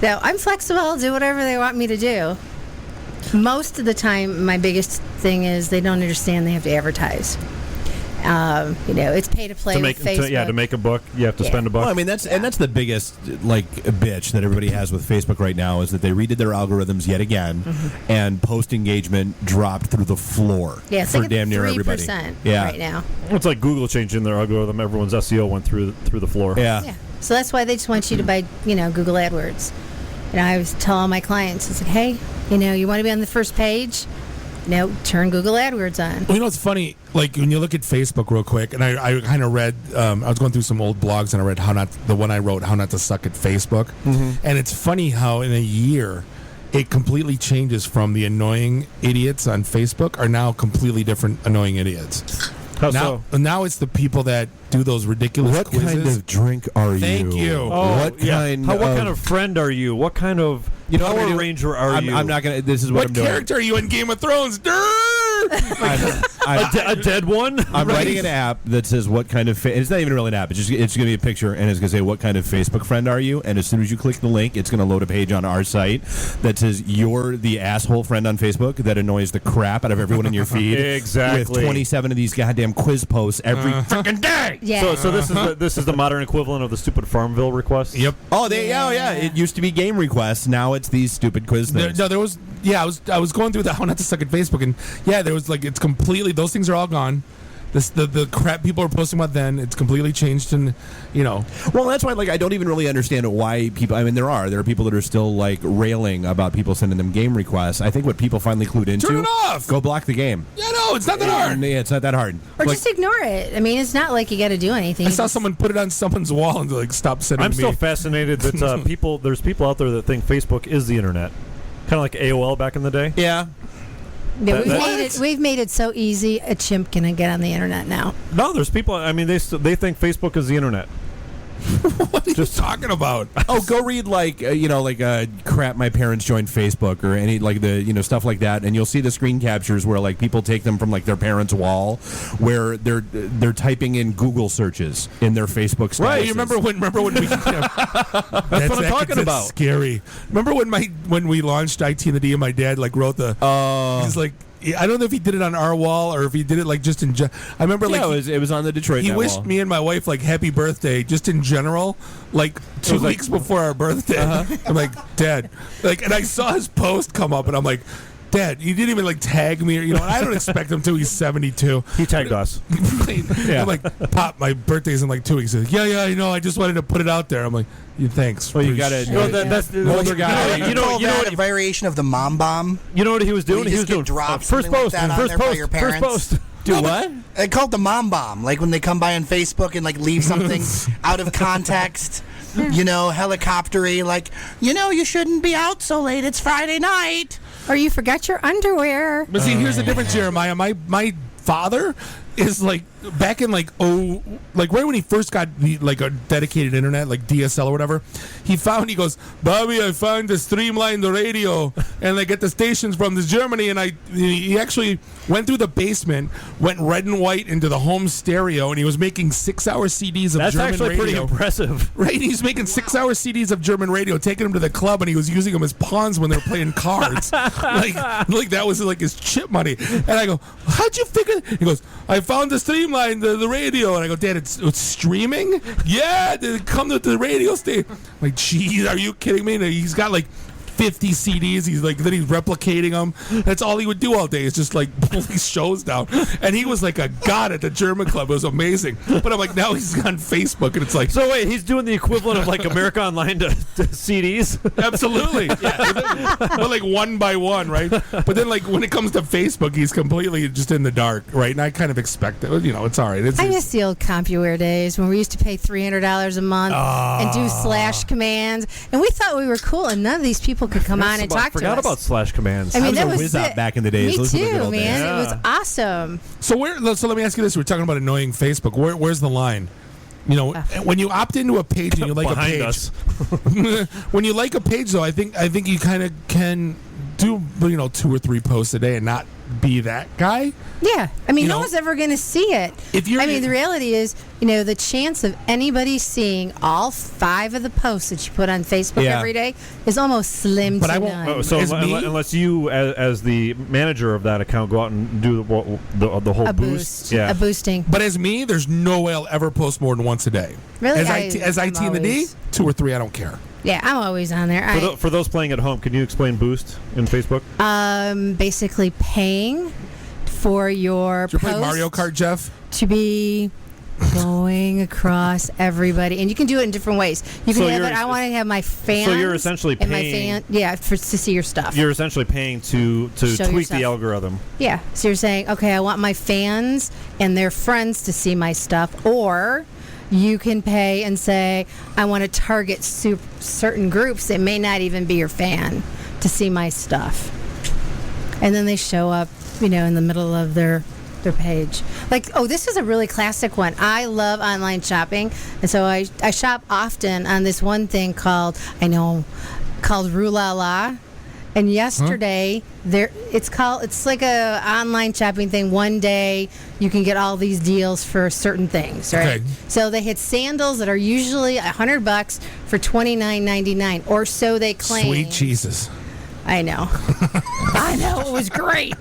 No, I'm flexible. I'll do whatever they want me to do. Most of the time, my biggest thing is they don't understand they have to advertise. It's pay to play To with Facebook. to make a buck, you have to spend a buck. Well, I mean that's the biggest bitch that everybody has with Facebook right now is that they redid their algorithms yet again, and post engagement dropped through the floor. Yeah, it's for like damn near 3% everybody. Yeah. right now. It's like Google changing their algorithm. Everyone's SEO went through the floor. Yeah. So that's why they just want you to buy, Google AdWords. I always tell all my clients, I said, hey, you want to be on the first page? Turn Google AdWords on. Well, it's funny, like when you look at Facebook real quick, and I kind of read, I was going through some old blogs and I read the one I wrote, How Not to Suck at Facebook. And it's funny how in a year, it completely changes from the annoying idiots on Facebook are now completely different annoying idiots. How now, now it's the people that do those ridiculous What quizzes. kind of drink are you? Thank you. What kind? What kind of friend are you? What kind of Power Ranger are you? I'm not gonna. This is what I'm doing. character are you in Game of Thrones? A dead one? I'm writing an app that says what kind of. It's not even really an app. It's going to be a picture, and it's going to say what kind of Facebook friend are you. And as soon as you click the link, it's going to load a page on our site that says you're the asshole friend on Facebook that annoys the crap out of everyone in your feed. Exactly. With 27 of these goddamn quiz posts every freaking day. Yeah. So this is the modern equivalent of the stupid Farmville request. Yep. Oh, yeah. It used to be game requests. Now it's these stupid quiz things. There was. Yeah, I was going through the How Not to Suck at Facebook, and there was it's completely. Those things are all gone. The crap people are posting about then, it's completely changed, and Well, that's why I don't even really understand why people. I mean, there are people that are still railing about people sending them game requests. I think what people finally clued into. Turn it off. Go block the game. Yeah, no, it's not that hard. Yeah, it's not that hard. Or just ignore it. I mean, it's not like you got to do anything. I saw someone put it on someone's wall and stop sending I'm me. still fascinated that there's people out there that think Facebook is the internet, kind of like AOL back in the day. Yeah. Yeah, we've made it so easy. A chimp can get on the internet now. No, there's people. I mean, they think Facebook is the internet. What are you talking about? Oh, go read crap. My parents joined Facebook or any stuff like that, and you'll see the screen captures where people take them from their parents' wall, where they're typing in Google searches in their Facebook statuses. Right. You remember when we? That's what I'm talking about. Scary. Remember when we launched IT and the D, and my dad wrote the. He's like. I don't know if he did it on our wall or if he did it just in. I remember it was on the Detroit. He Net wished wall. me and my wife happy birthday just in general, 2 weeks before our birthday. I'm like, Dad, and I saw his post come up, and I'm like, Dad, you didn't even tag me, and I don't expect him to. He's 72. He tagged us. I'm like, Pop, my birthday's in 2 weeks. He's like, yeah, I know. I just wanted to put it out there. I'm like, thanks. Well, you got to. That's the older guy. You know what? A variation of the mom bomb. You know what he was doing? He was doing drop first post. First post. Do what? They call it the mom bomb. When they come by on Facebook and leave something out of context. Helicoptery. You shouldn't be out so late. It's Friday night. Or you forgot your underwear. But see, here's the difference, Jeremiah. My father is back in like right when he first got like a dedicated internet, like DSL or whatever, he goes, Bobby, I found the Streamline the radio, and I get the stations from this Germany, and he actually went through the basement, went red and white into the home stereo, and he was making 6-hour CDs of German radio. That's actually pretty impressive. Right? He's making 6-hour CDs of German radio, taking them to the club, and he was using them as pawns when they were playing cards. like that was like his chip money. And I go, how'd you figure? He goes, I found the Streamline, the radio. And I go, Dad, it's streaming? Yeah, they come to the radio station. I'm like, geez, are you kidding me? And he's got like 50 CDs. He's replicating them. That's all he would do all day is just like pull these shows down. And he was like a god at the German club. It was amazing. But I'm like, now he's on Facebook, and it's like, so wait, he's doing the equivalent of like America Online to CDs. Absolutely, yeah. But like one by one, right? But then like when it comes to Facebook, he's completely just in the dark, right? And I kind of expect it. You know, it's all right. I miss the old CompuWare days when we used to pay $300 a month and do slash commands, and we thought we were cool, and none of these people could come on and talk to us. Forgot about slash commands. I mean, I that was was a whiz out back in the days. Me Those were the good too, old man. days. It was awesome. So let me ask you this: we're talking about annoying Facebook. Where's the line? You know, when you opt into a page and you like a Behind page. us. When you like a page, though, I think you kind of can do 2 or 3 posts a day and not be that guy. Yeah, I mean, You no know, one's ever going to see it. The reality is, the chance of anybody seeing all 5 of the posts that you put on Facebook every day is almost slim to none. Unless you, as the manager of that account, go out and do the whole boost. Yeah, a boosting. But as me, there's no way I'll ever post more than once a day. Really? As IT in the D, 2 or 3, I don't care. Yeah, I'm always on there. For those playing at home, can you explain Boost in Facebook? Basically paying for your Did you play post Mario Kart, Jeff? to be going across everybody, and you can do it in different ways. You can have it. I want to have my fans. So you're essentially and paying. to see your stuff. You're essentially paying to Show tweak the yourself. algorithm. Yeah. So you're saying, okay, I want my fans and their friends to see my stuff, or you can pay and say, I want to target certain groups that may not even be your fan to see my stuff. And then they show up, in the middle of their page. Like, this is a really classic one. I love online shopping, and so I shop often on this one thing called Rue La La. And yesterday, it's like a online shopping thing. One day, you can get all these deals for certain things, right? Okay. So they had sandals that are usually $100 for $29.99, or so they claim. Sweet Jesus. I know. I know. It was great.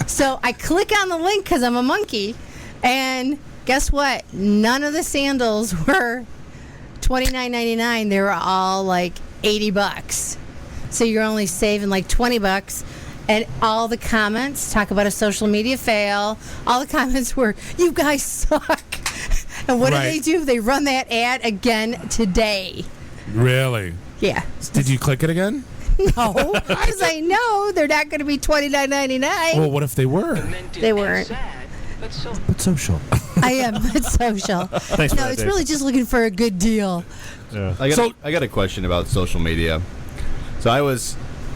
So I click on the link because I'm a monkey, and guess what? None of the sandals were $29.99. They were all like $80. So you're only saving like $20. And all the comments talk about a social media fail. All the comments were, "You guys suck." And what do they do? They run that ad again today. Really? Yeah. Did you click it again? No, because I know they're not going to be $29.99. Well, what if they were? They weren't. But social. I am, but social. Thanks for No, that, it's Dave. really just looking for a good deal. Yeah. I got a question about social media. So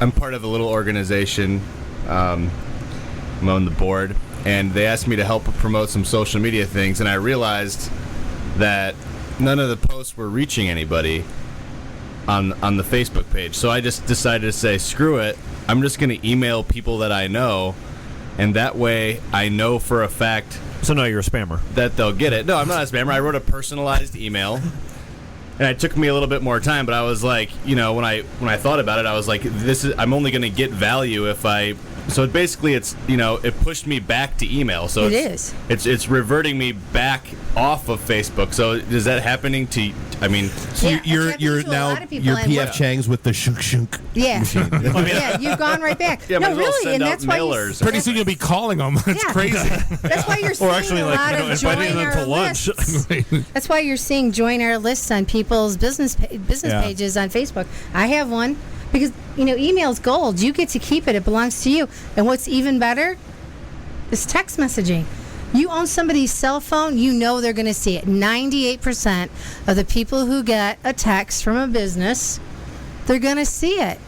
I'm part of a little organization. I'm on the board, and they asked me to help promote some social media things, and I realized that none of the posts were reaching anybody on the Facebook page. So I just decided to say, screw it. I'm just going to email people that I know, and that way I know for a fact. So now you're a spammer. That they'll get it. No, I'm not a spammer. I wrote a personalized email. And it took me a little bit more time, but I was like, when I thought about it, I was like, I'm only going to get value if I. So basically, it's it pushed me back to email. So it's reverting me back off of Facebook. So is that happening to? I mean, so you're now your PF Chang's with the shunk shunk. Yeah. Machine. Yeah, you've gone right back. Yeah, no, really, and that's why Pretty soon you'll be calling them. It's crazy. That's why you're seeing a lot of inviting them to lunch. That's why you're seeing join our lists on people's business pages on Facebook. I have one. Because, email's gold. You get to keep it. It belongs to you. And what's even better is text messaging. You own somebody's cell phone, they're going to see it. 98% of the people who get a text from a business, they're going to see it.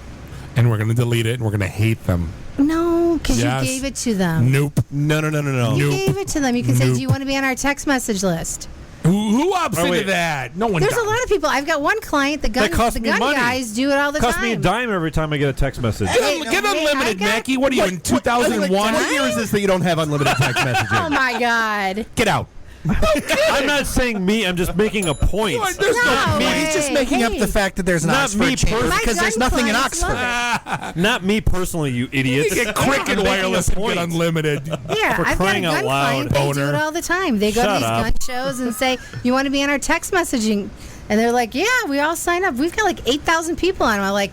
And we're going to delete it, and we're going to hate them. No, No, because Yes. you gave it to them. Nope. No. You gave it to them. You can say, do you want to be on our text message list? Who opts Oh, into wait. that? No one There's does. a lot of people. I've got one client, the gun guys do it all the Cost time. me a dime every time I get a text message. Get unlimited, Mackie. What are you in 2001? What year is this that you don't have unlimited text messaging? Oh my God. Get out. I'm not saying me. I'm just making a point. There's no me. He's just making up the fact that there's an Not Oxford me chamber personally. because there's nothing in Oxford. Not me personally, you idiots. You get quick and I'm making a wireless and point. get unlimited. Yeah, For I've got a crying gun out loud, client. They do it all the time. They go to Shut these up. gun shows and say, "You want to be on our text messaging?" And they're like, "Yeah, we all sign up. We've got like 8,000 people on." I'm like,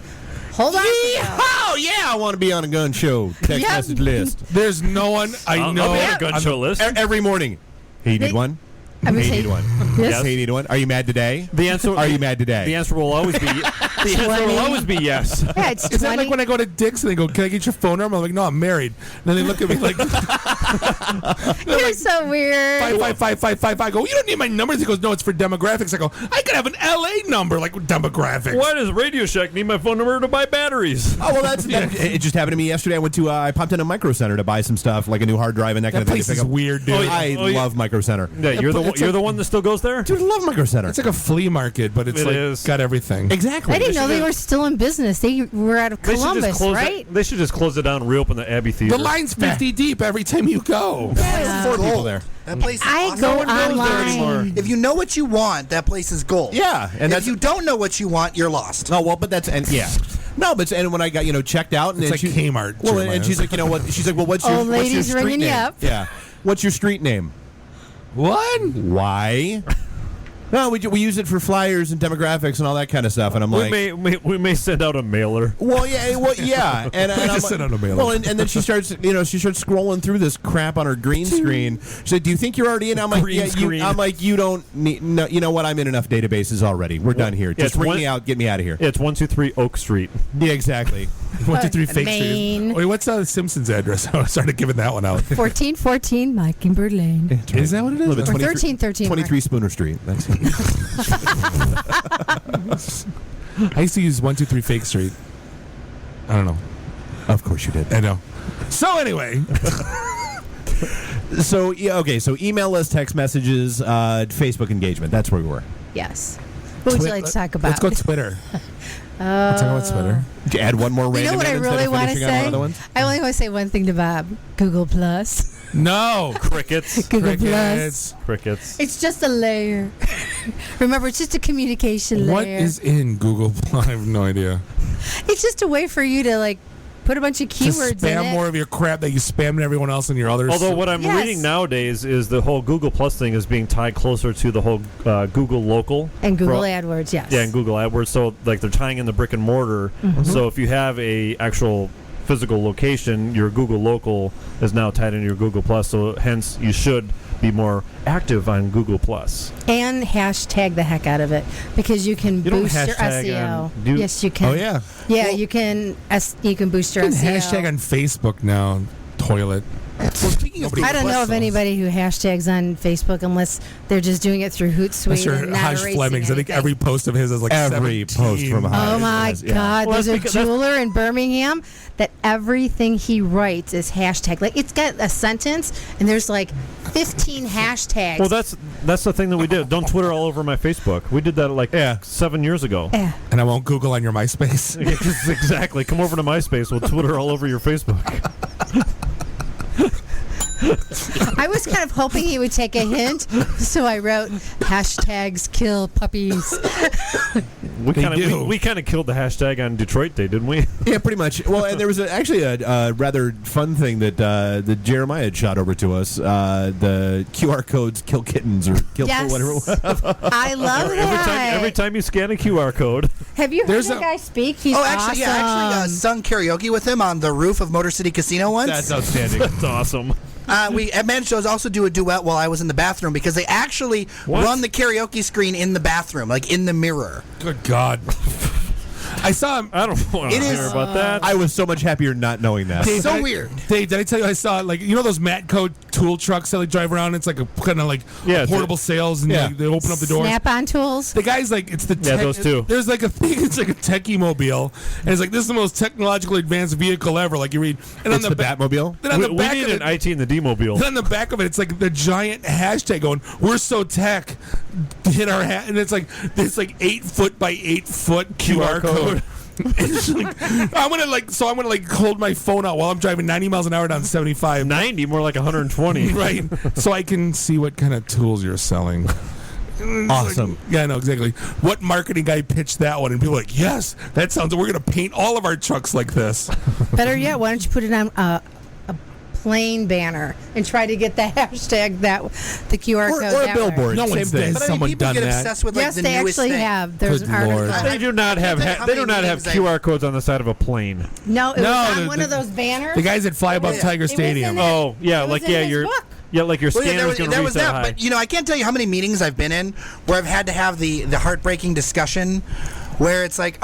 "Hold on." Oh yeah, I want to be on a gun show text Yep. message list. There's no one I know. I'll be on a gun show list. Every morning. Hey, you need one? I would Hey, you say- need one? Yes. Hey, you need one? Are you mad today? The answer. Are you mad today? The answer will always be. The answer will always be yes. Yeah, it's Is that 20. like when I go to Dick's and they go, "Can I get your phone number?" I'm like, "No, I'm married." And then they look at me like, You're so weird. 55555. I go, "You don't need my numbers." He goes, "No, it's for demographics." I go, "I could have an LA number like with demographics." Why does Radio Shack need my phone number to buy batteries? Oh well, it just happened to me yesterday. I went to I popped in a Micro Center to buy some stuff like a new hard drive and that kind That of thing. place to pick is up. weird, dude. I love Micro Center. Yeah, you're it's the one that still goes there. Dude, I love Micro Center. It's like a flea market, but it's It like is. got everything. Exactly. I didn't know they were still in business. They were out of They should just Columbus, close right? it. They should just close it down and reopen the Abbey Theater. The line's 50 deep every time you go. Four people there. That place is I awesome. go one goes there anymore. online. If you know what you want, that place is gold. Yeah, and if that's you don't know what you want, you're lost. Oh well, but that's and yeah. No, but and when I got checked out and It's then like she, Kmart, Well, Jeremiah. and she's like, what? She's like, well, what's your Old what's your ladies street ringing you name? up. Yeah. What's your street name? What? Why? No, we use it for flyers and demographics and all that kind of stuff. And I'm like, we may send out a mailer. well, yeah, and I'm just like- sent out a mailer. Well, and then she starts scrolling through this crap on her green screen. She's like, "Do you think you're already in?" I'm like, Green "Yeah." screen. I'm like, "You don't need. No, you know what? I'm in enough databases already. We're done here. Yeah, Just it's ring one- me out. Get me out of here." It's 123 Oak Street. Yeah, exactly. 123 Fake Maine. Street. Wait, what's Simpsons address? I started giving that one out. 1414 Mockingbird Lane. Is that what it is? Little bit, Or 23 1313. 23 Spooner Street. That's I used to use 123 Fake Street. I don't know. Of course you did. I know. So anyway, So yeah, okay. So email us, text messages, Facebook engagement. That's where we were. Yes. What would you like to talk about? let's go Twitter. Let's talk about Twitter. Did you add one more You random know what I in instead really of want to finishing on one say? of the ones? I only want to say one thing to Bob. Google Plus. No. Crickets. Google Crickets. Crickets. It's just a layer. Remember, it's just a communication layer. What is in Google? I have no idea. It's just a way for you to like put a bunch of To keywords in spam it. more of your crap that you spam everyone else in your others. Although what I'm Yes. reading nowadays is the whole Google Plus thing is being tied closer to the whole Google Local And Google For- AdWords, yes. Yeah, and Google AdWords. So like they're tying in the brick and mortar. Mhm. So if you have a actual physical location, your Google Local is now tied into your Google Plus. So hence you should be more active on Google Plus. And hashtag the heck out of it because you can You don't boost your hashtag SEO. on- do you- Yes, you can. Oh, yeah. Yeah, Well- you can. You can boost your You can SEO. hashtag on Facebook now. Toilet. Well, speaking of I don't know of anybody who hashtags on Facebook unless they're just doing it through Hootsuite Mr. and not Hodge erasing Flemings. I think anything. every post of his is like Every 17. post from Hodge. Oh my has, yeah. God! Well, There's a that's because- jeweler in Birmingham that everything he writes is hashtag. Like it's got a sentence and there's like 15 hashtags. Well, that's the thing that we did. Don't Twitter all over my Facebook. We did that like 7 years ago. Yeah. And I won't Google on your MySpace. Exactly. Come over to MySpace. We'll Twitter all over your Facebook. I was kind of hoping he would take a hint, so I wrote hashtags kill puppies. We They kind do. of we kind of killed the hashtag on Detroit Day, didn't we? Yeah, pretty much. Well, and there was actually a rather fun thing that Jeremiah had shot over to us. The QR codes kill kittens or kill Yes. whatever. I love that. Every time you scan a QR code. Have you heard There's that a- guy speak? He's oh, actually, awesome. yeah, actually, sung karaoke with him on the roof of Motor City Casino once. That's outstanding. That's awesome. We managed to also do a duet while I was in the bathroom because they actually What? run the karaoke screen in the bathroom, like in the mirror. Good God. I saw him. I don't want to It hear is- about that. I was so much happier not knowing that. Dave, So did I- weird. Dave, did I tell you I saw, like, you know those Matt Code tool trucks that like drive around. It's like a kind of like portable sales, and they open up the doors. Snap-on tools. The guy's like, it's the those two. There's like a thing. It's like a techie mobile, and it's like this is the most technologically advanced vehicle ever. Like you read, and it's on the Batmobile. Then on the We back need of it, an IT and the D-mobile. then on the back of it, it's like the giant hashtag going, "We're so tech." Hit our hat, and it's like 8 foot by 8 foot QR code. It's like, I'm gonna hold my phone out while I'm driving 90 miles an hour down 75. 90, more like 120. Right, so I can see what kind of tools you're selling. Awesome. Yeah, I know exactly. What marketing guy pitched that one? And people are like, yes, that sounds. We're gonna paint all of our trucks like this. Better yet, why don't you put it on a plain banner and try to get the hashtag the QR code or a that billboard. No one's thing. has someone people done get that. obsessed with like yes, the they newest actually thing. have. There's Good an article. Lord. They do not have how they do many not have meetings QR codes on the side of a plane. No, it was on the- one of those banners. The guys that fly above Tiger was in Stadium. it. Oh, yeah, It was like in his your book. like your Well, yeah, scanner's going to there reach was that that, high. but I can't tell you how many meetings I've been in where I've had to have the heartbreaking discussion where it's like,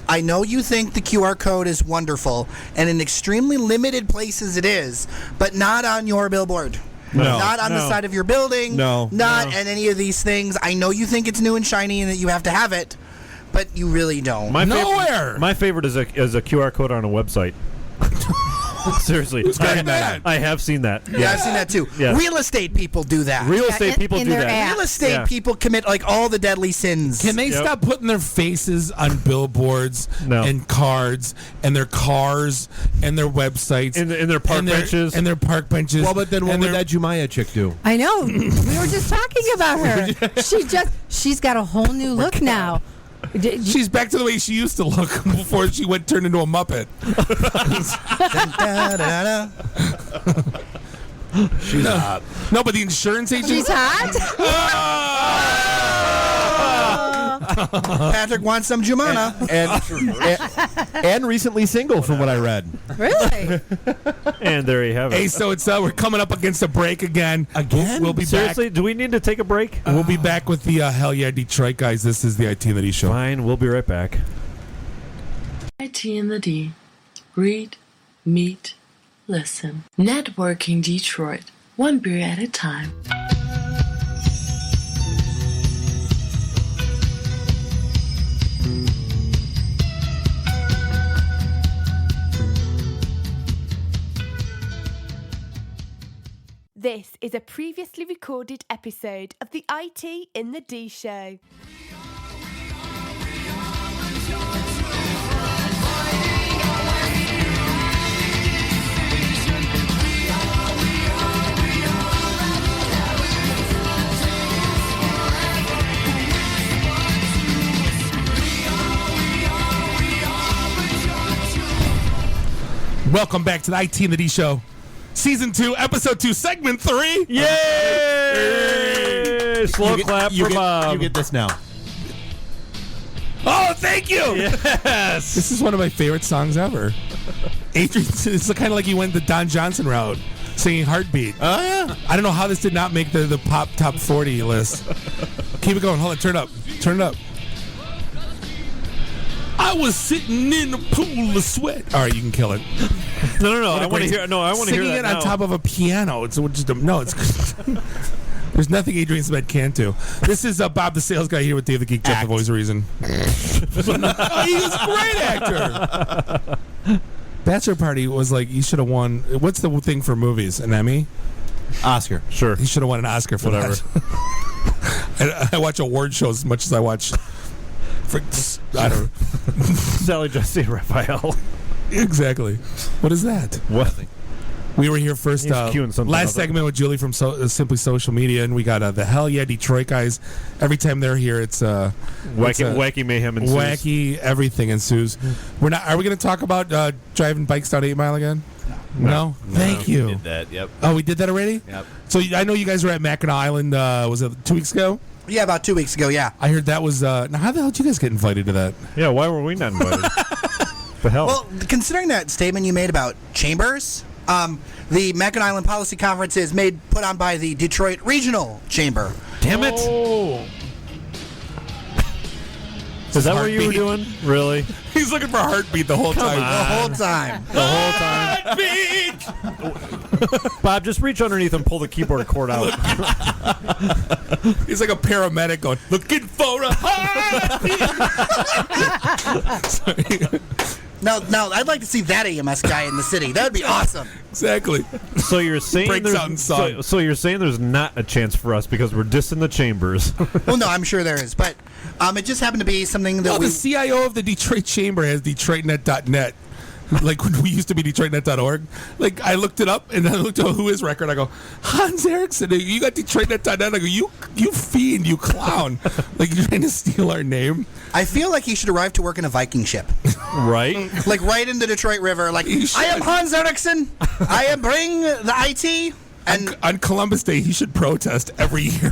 I know you think the QR code is wonderful, and in extremely limited places it is, but not on your billboard. No. Not on the side of your building. No. Not at any of these things. I know you think it's new and shiny and that you have to have it, but you really don't. Nowhere. My favorite is a QR code on a website. Seriously, I have seen that. Yeah, I've seen that too. Yes. Real estate people do that. Real estate people in do their that. app. Real estate people commit like all the deadly sins. Can they stop putting their faces on billboards No. and cards and their cars and their websites In their park benches. and their park benches? Well, but then what and would their- that Jumaya chick do? I know. We were just talking about her. She's got a whole new look now. She's back to the way she used to look before she turned into a Muppet. She's hot. No, but the insurance agent. She's hot. Patrick wants some Jumana. And recently single, from what I read. Really? And there you have it. Hey, so it's we're coming up against a break again. We'll be Seriously, back. do we need to take a break? We'll be back with the Hell Yeah Detroit guys. This is the IT and the D show. Fine, we'll be right back. IT and the D. Read, meet, listen. Networking Detroit. One beer at a time. This is a previously recorded episode of the IT in the D show. Welcome back to the IT and the D show. Season 2, Episode 2, Segment 3. Yay! Slow clap for Bob. You get this now. Oh, thank you! Yes! This is one of my favorite songs ever. Adrian, it's kind of like you went the Don Johnson route, singing Heartbeat. Oh, yeah. I don't know how this did not make the pop top 40 list. Keep it going. Hold on. Turn it up. Turn it up. I was sitting in a pool of sweat. All right, you can kill it. No. What a I want to great- hear. No, I want to hear singing that it on now. top of a piano. It's just no. It's there's nothing Adrian Smith can't do. This is Bob the Sales Guy here with Dave the Geek, Jeff the Voice of Reason. Oh, he was a great actor. Bachelor Party was like he should have won. What's the thing for movies? An Emmy? Oscar. Sure. He should have won an Oscar for Whatever. that. I watch award shows as much as I watch. I don't. Sally Jesse Raphael. Exactly. What is that? What? We were here first. He's queuing something Last up. segment with Julie from Simply Social Media, and we got the Hell Yeah Detroit guys. Every time they're here, it's Wacky mayhem ensues. wacky everything ensues. We're not. Are we going to talk about driving bikes down 8 Mile again? No. Thank you. We did that. Yep. Oh, we did that already. Yep. So I know you guys were at Mackinac Island. Was it 2 weeks ago? Yeah, about 2 weeks ago, yeah. I heard that was. Now, how the hell did you guys get invited to that? Yeah, why were we not invited? The hell? Well, considering that statement you made about chambers, the Mackinac Island Policy Conference is put on by the Detroit Regional Chamber. Damn it! Oh. Is that what you were doing? Really? He's looking for Heartbeat the whole time. The whole time. The whole time. Heartbeat. Bob, just reach underneath and pull the keyboard cord out. He's like a paramedic going, looking for a heartbeat. Now, I'd like to see that AMS guy in the city. That would be awesome. Exactly. So you're saying Breaks out in song. so you're saying there's not a chance for us because we're dissing the Chambers. Well, no, I'm sure there is, but it just happened to be something that Well, we. the CIO of the Detroit Chamber has DetroitNet.net. Like when we used to be DetroitNet.org. Like I looked it up and I looked at who his record. I go, Hans Erickson, you got DetroitNet.net. I go, you fiend, you clown. Like you're trying to steal our name. I feel like he should arrive to work in a Viking ship. Right? Like right in the Detroit River. Like, I am Hans Erickson. I am bring the IT. And on Columbus Day, he should protest every year.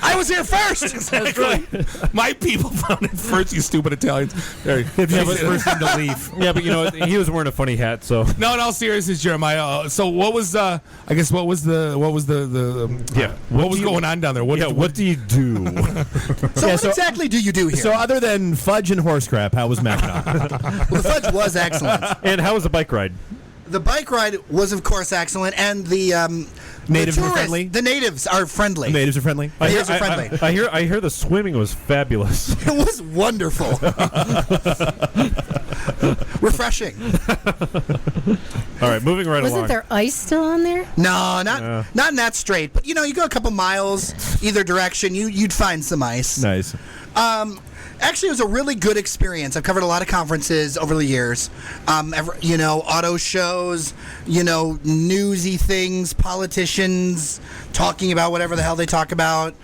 I was here first. Exactly. My people found it first, you stupid Italians. There, Yeah, but first him to leave. Yeah, but you know he was wearing a funny hat, so. No, in all seriousness, Jeremiah. So what was I guess what was the what was going on down there? What do you do? So what exactly do you do here? So other than fudge and horse crap, how was Mackinac? Well, the fudge was excellent. And how was the bike ride? The bike ride was, of course, excellent, and the natives the were tourists, friendly. The natives are friendly. Natives are friendly. Natives are friendly. I hear the swimming was fabulous. It was wonderful. Refreshing. All right, moving right Wasn't along. there ice still on there? No, not in that straight. But you go a couple miles either direction, you'd find some ice. Nice. Actually, it was a really good experience. I've covered a lot of conferences over the years. Auto shows, newsy things, politicians talking about whatever the hell they talk about.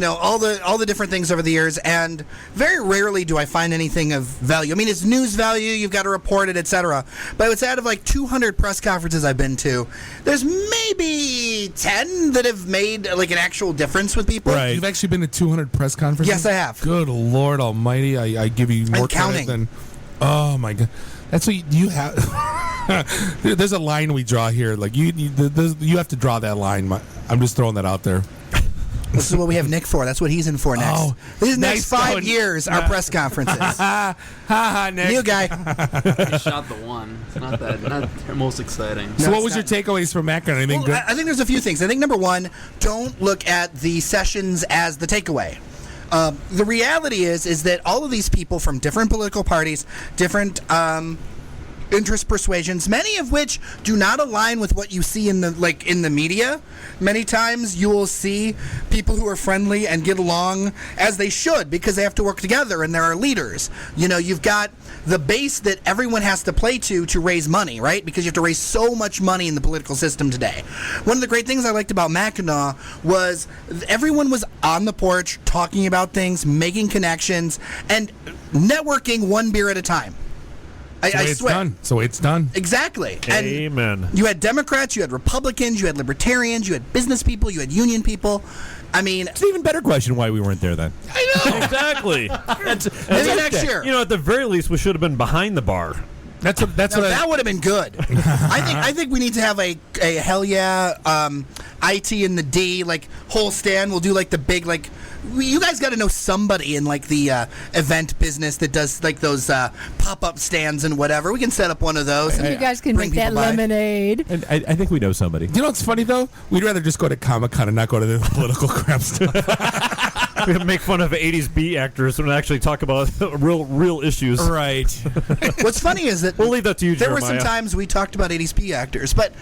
All the different things over the years. And very rarely do I find anything of value. I mean, it's news value. You've got to report it, etc. But it's out of like 200 press conferences I've been to, there's maybe 10 that have made like an actual difference with people. Right. You've actually been to 200 press conferences? Yes, I have. Good Lord Almighty. I give you more credit than. Oh, my God. That's what you have. There's a line we draw here. Like you have to draw that line. I'm just throwing that out there. This is what we have Nick for. That's what he's in for next. Oh, These nice next 5 going. years are press conferences. Nick. New guy. I shot the one. It's not the most exciting. So what was your takeaways from Mackinac? Anything good? I think there's a few things. I think number one, don't look at the sessions as the takeaway. The reality is that all of these people from different political parties, different interest persuasions, many of which do not align with what you see in the media. Many times you will see people who are friendly and get along as they should because they have to work together and there are leaders. You've got the base that everyone has to play to raise money, right? Because you have to raise so much money in the political system today. One of the great things I liked about Mackinac was everyone was on the porch talking about things, making connections, and networking one beer at a time. I swear. So it's done. Exactly. Amen. And you had Democrats, you had Republicans, you had Libertarians, you had business people, you had union people. I mean, it's an even better question why we weren't there then. I know. Exactly. Maybe next year. At the very least, we should have been behind the bar. That would have been good. I think we need to have a hell yeah IT in the D whole stand. We'll do the big you guys got to know somebody in the event business that does those pop-up stands and whatever. We can set up one of those. You guys can make that lemonade. And I think we know somebody. You know what's funny though? We'd rather just go to Comic-Con and not go to the political crap stuff. We make fun of 80s B actors and actually talk about real issues. Right. What's funny is that we'll leave that to you, There Jeremiah. were some times we talked about 80s P actors, but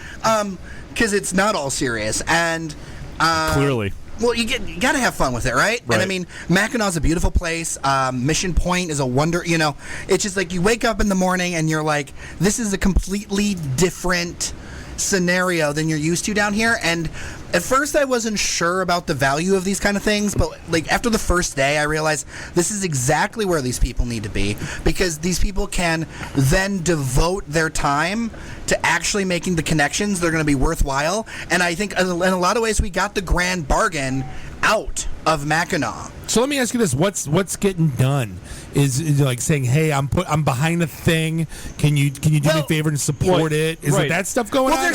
because it's not all serious and clearly. Well, you got to have fun with it, right? And I mean, Mackinac's a beautiful place. Mission Point is a wonder. It's just you wake up in the morning and you're like, this is a completely different scenario than you're used to down here. And at first I wasn't sure about the value of these kind of things, but after the first day I realized this is exactly where these people need to be, because these people can then devote their time to actually making the connections that are going to be worthwhile. And I think in a lot of ways we got the grand bargain out of Mackinac. So let me ask you this: What's getting done? Is saying, "Hey, I'm behind the thing. Can you do me a favor and support it?" Is it that stuff going on?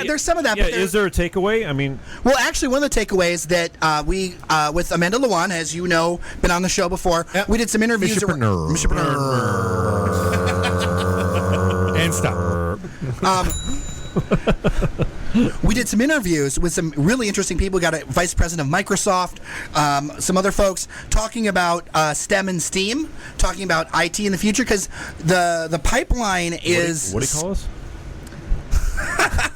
There's some of that. Yeah, but is there a takeaway? I mean, well, actually, one of the takeaways that we with Amanda Lewan, as you know, been on the show before. We did some interviews. Mishapreneur. And stop. We did some interviews with some really interesting people. We got a vice president of Microsoft, some other folks talking about STEM and STEAM, talking about IT in the future, because the pipeline is... What do you call us?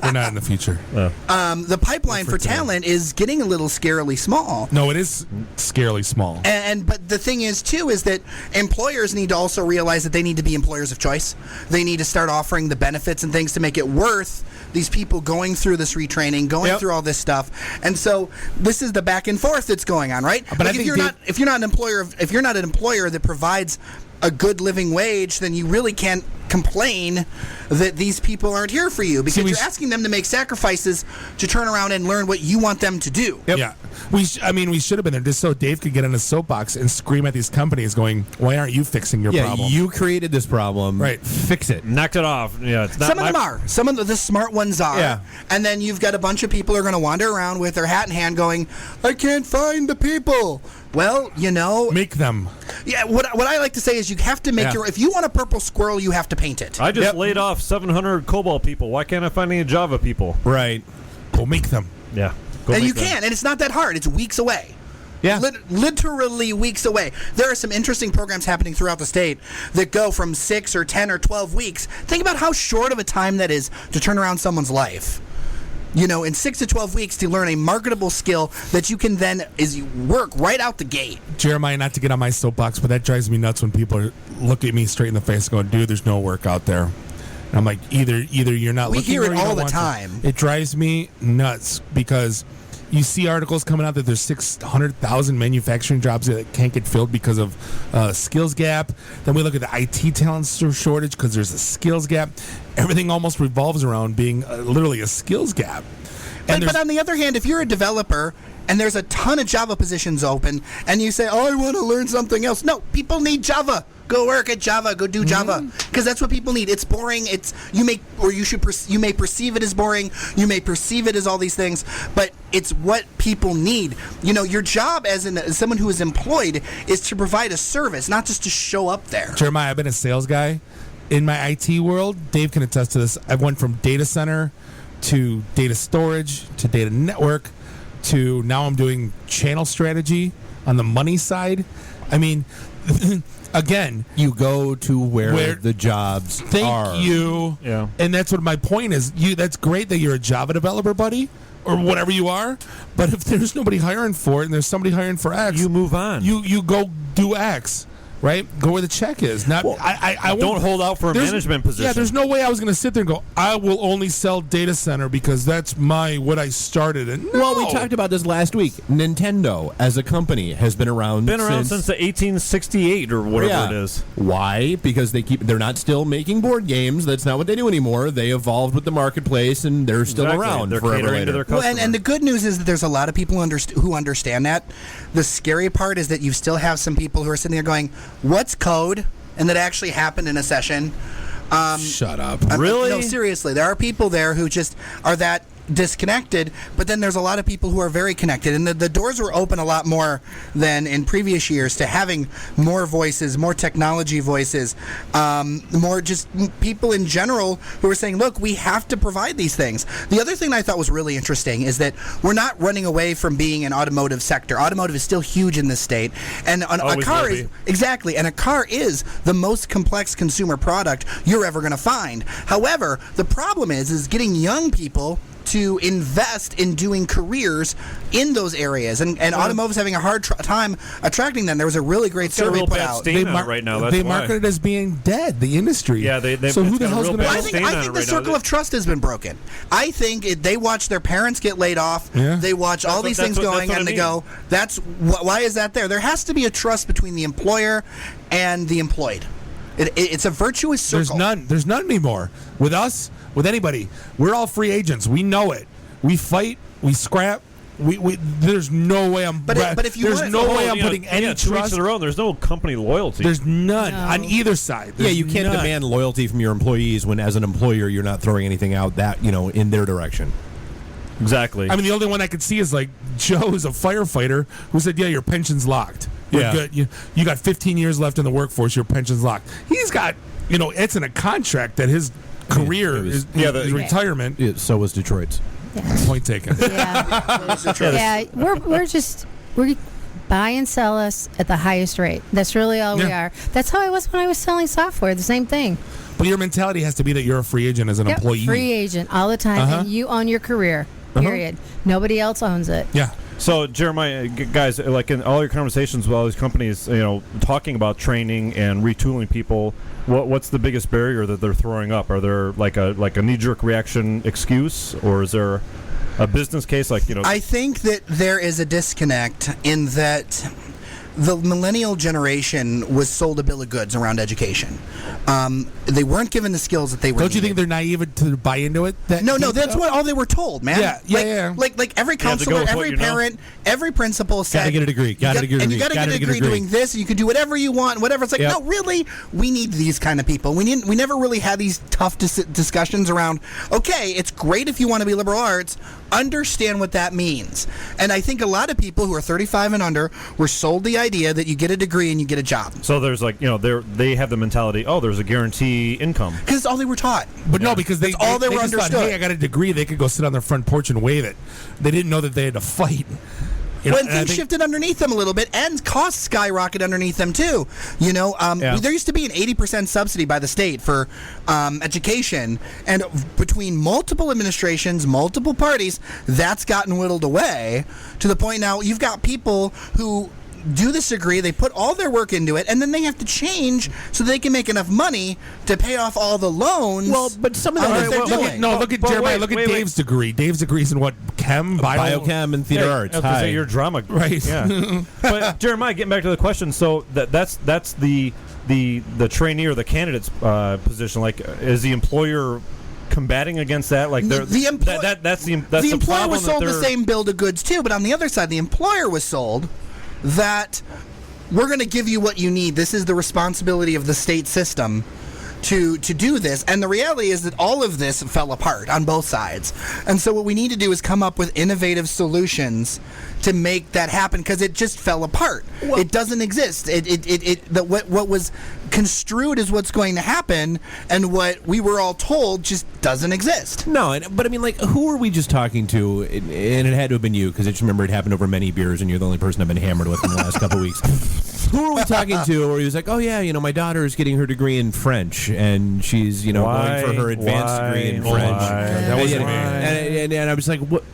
We're not in the future. The pipeline for talent is getting a little scarily small. No, it is scarily small. But the thing is, too, is that employers need to also realize that they need to be employers of choice. They need to start offering the benefits and things to make it worth these people going through this retraining, going through all this stuff. And so this is the back and forth that's going on, right? But like if you're not an employer that provides a good living wage, then you really can't complain that these people aren't here for you, because you're asking them to make sacrifices to turn around and learn what you want them to do. Yeah, we should have been there just so Dave could get on his soapbox and scream at these companies, going, "Why aren't you fixing your problem? You created this problem, right? Fix it, knocked it off." Yeah, it's not some of them are. Some of the smart ones are. Yeah. And then you've got a bunch of people who are going to wander around with their hat in hand, going, "I can't find the people." Well, make them. Yeah, what I like to say is you have to make if you want a purple squirrel, you have to paint it. I just laid off 700 COBOL people. Why can't I find any Java people? Right. Go make them. Yeah. And you can, and it's not that hard. It's weeks away. Yeah. Literally weeks away. There are some interesting programs happening throughout the state that go from 6 or 10 or 12 weeks. Think about how short of a time that is to turn around someone's life. In 6 to 12 weeks to learn a marketable skill that you can then work right out the gate. Jeremiah, not to get on my soapbox, but that drives me nuts when people look at me straight in the face going, "Dude, there's no work out there." And I'm like, either you're not looking. We hear or it you all don't the want to. time. It drives me nuts because you see articles coming out that there's 600,000 manufacturing jobs that can't get filled because of skills gap. Then we look at the IT talent shortage because there's a skills gap. Everything almost revolves around being literally a skills gap. But on the other hand, if you're a developer and there's a ton of Java positions open and you say, "Oh, I want to learn something else." No, people need Java. Go work at Java. Go do Java, because that's what people need. It's boring. You may perceive it as boring. You may perceive it as all these things, but it's what people need. Your job as someone who is employed is to provide a service, not just to show up there. Jeremiah, I've been a sales guy in my IT world. Dave can attest to this. I've went from data center to data storage to data network to now I'm doing channel strategy on the money side. I mean, again, you go to where the jobs are. Thank you. Yeah. And that's what my point is. That's great that you're a Java developer, buddy, or whatever you are. But if there's nobody hiring for it and there's somebody hiring for X, you move on. You go do X. Right? Go where the check is. Not. I don't hold out for a management position. Yeah, there's no way I was going to sit there and go, "I will only sell data center because that's what I started in." No. Well, we talked about this last week. Nintendo, as a company, has been around since the 1868 or whatever it is. Why? Because they're not still making board games. That's not what they do anymore. They evolved with the marketplace, and they're still around. They're forever catering later. to their customers. Well, and the good news is that there's a lot of people who understand that. The scary part is that you still have some people who are sitting there going, "What's code?" And that actually happened in a session. Shut up. Really? No, seriously. There are people there who just are that disconnected, but then there's a lot of people who are very connected, and the doors were open a lot more than in previous years to having more voices, more technology voices, more just people in general who are saying, "Look, we have to provide these things." The other thing I thought was really interesting is that we're not running away from being an automotive sector. Automotive is still huge in this state, and a car is exactly, and a car is the most complex consumer product you're ever going to find. However, the problem is getting young people to invest in doing careers in those areas, and automotive's having a hard time attracting them. There was a really great survey put out. They right now. That's they why. market it as being dead, the industry. Yeah, so who the hell's going to? I think the circle of trust has been broken. I think they watch their parents get laid off. Yeah. They watch all these things going, and they go, "That's why is that there?" There has to be a trust between the employer and the employed. It's a virtuous circle. There's none anymore. With us, with anybody, we're all free agents. We know it. We fight. We scrap. There's no way I'm. But if you there's no way I'm putting any trust. To their own. There's no company loyalty. There's none on either side. You can't demand loyalty from your employees when, as an employer, you're not throwing anything out that in their direction. Exactly. I mean, the only one I could see is like Joe, who's a firefighter, who said, "Yeah, your pension's locked. You're good. You got 15 years left in the workforce. Your pension's locked." He's got, it's in a contract that his career is retirement. Yeah, so was Detroit's. Point taken. Yeah, we buy and sell us at the highest rate. That's really all we are. That's how I was when I was selling software. The same thing. But your mentality has to be that you're a free agent as an employee. Free agent all the time, and you own your career. Period. Nobody else owns it. Yeah. So, Jeremiah, guys, like in all your conversations with all these companies, talking about training and retooling people, what's the biggest barrier that they're throwing up? Are there like a knee-jerk reaction excuse, or is there a business case? I think that there is a disconnect in that the millennial generation was sold a bill of goods around education. They weren't given the skills that they were. Don't you think they're naive to buy into it? No, that's what all they were told, man. Yeah. Like every counselor, every parent, every principal said, "Gotta get a degree. Gotta get a degree. And you gotta get a degree doing this. And you can do whatever you want, whatever." It's like, no, really, we need these kind of people. We never really had these tough discussions around. Okay, it's great if you want to be liberal arts. Understand what that means. And I think a lot of people who are 35 and under were sold the idea that you get a degree and you get a job. So there's they have the mentality, there's a guarantee income. Because it's all they were taught. But no, because they all they were just understood. Thought, hey, I got a degree. They could go sit on their front porch and wave it. They didn't know that they had to fight. When things shifted underneath them a little bit, and costs skyrocketed underneath them too. There used to be an 80% subsidy by the state for education, and between multiple administrations, multiple parties, that's gotten whittled away to the point now you've got people who do this degree, they put all their work into it, and then they have to change so they can make enough money to pay off all the loans. Well, but some of them look at Jeremiah. Look at Dave's degree. Dave's degree is in what? Biochem and theater arts. I was gonna say your drama, right? Yeah. But Jeremiah, getting back to the question, so that's the trainee or the candidate's position. Like, is the employer combating against that? Like, that's the employer problem was sold the same bill of goods too, but on the other side, the employer was sold that we're going to give you what you need. This is the responsibility of the state system to do this. And the reality is that all of this fell apart on both sides. And so what we need to do is come up with innovative solutions to make that happen, because it just fell apart. It doesn't exist. What was construed as what's going to happen and what we were all told just doesn't exist. No, but I mean, like, who were we just talking to? And it had to have been you, because I just remember it happened over many beers, and you're the only person I've been hammered with in the last couple of weeks. Who were we talking to where he was like, oh, yeah, my daughter is getting her degree in French, and she's, going for her advanced degree in French. That wasn't me. And I was like, what?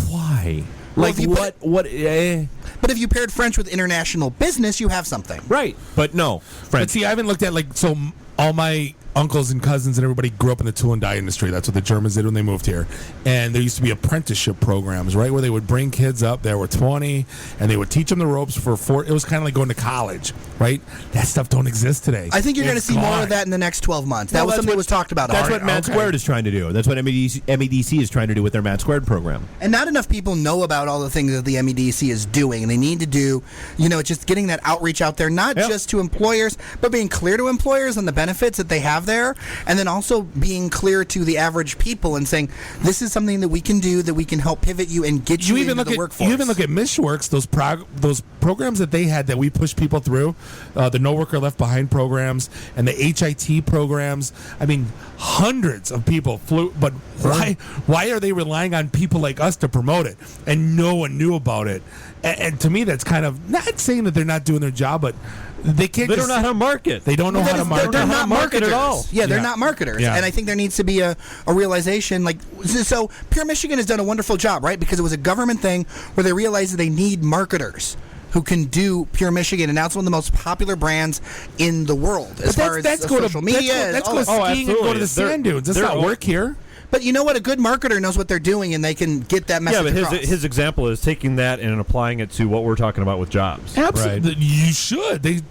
Why? Like, what? But if you paired French with international business, you have something. Right. But no. French. But see, I haven't looked at, so all my uncles and cousins and everybody grew up in the tool and die industry. That's what the Germans did when they moved here. And there used to be apprenticeship programs, right, where they would bring kids up that were 20 and they would teach them the ropes for 4. It was kind of like going to college, right? That stuff don't exist today. I think you're going to see more of that in the next 12 months. That was something that was talked about. That's what Matt Squared is trying to do. That's what MEDC is trying to do with their Matt Squared program. And not enough people know about all the things that the MEDC is doing, and they need to do, just getting that outreach out there, not just to employers, but being clear to employers on the benefits that they have there, and then also being clear to the average people and saying, this is something that we can do, that we can help pivot you and get you into the workforce. You even look at MishWorks, those programs that they had that we pushed people through, the No Worker Left Behind programs and the HIT programs. I mean, hundreds of people flew, but why are they relying on people like us to promote it? And no one knew about it. And to me, that's kind of not saying that they're not doing their job, but they can't. They don't know how to market. They don't know how to market. They're not marketers at all. Yeah, they're not marketers. Yeah. And I think there needs to be a realization. So Pure Michigan has done a wonderful job, right? Because it was a government thing where they realized that they need marketers who can do Pure Michigan, and now it's one of the most popular brands in the world as far as social media. Let's go skiing and go to the sand dunes. Does not work here. But you know what? A good marketer knows what they're doing, and they can get that message across. Yeah, but his example is taking that and applying it to what we're talking about with jobs. Absolutely. Right. You should.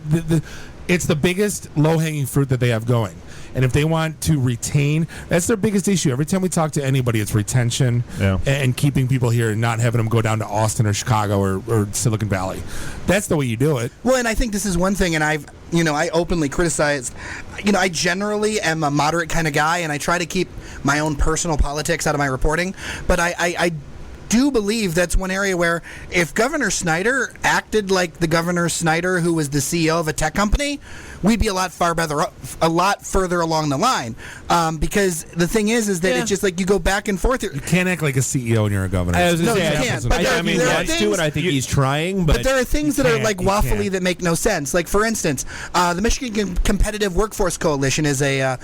It's the biggest low-hanging fruit that they have going. And if they want to retain, that's their biggest issue. Every time we talk to anybody, it's retention and keeping people here and not having them go down to Austin or Chicago or Silicon Valley. That's the way you do it. Well, and I think this is one thing, and I openly criticized. I generally am a moderate kind of guy, and I try to keep my own personal politics out of my reporting. But I do believe that's one area where if Governor Snyder acted like the Governor Snyder who was the CEO of a tech company, we'd be a lot further along the line. Because the thing is that it's just like you go back and forth. You can't act like a CEO when you're a governor. No, you can't. But I mean, that's too, and I think he's trying. But there are things that are like you waffly can't. that make no sense. Like, for instance, the Michigan Competitive Workforce Coalition is a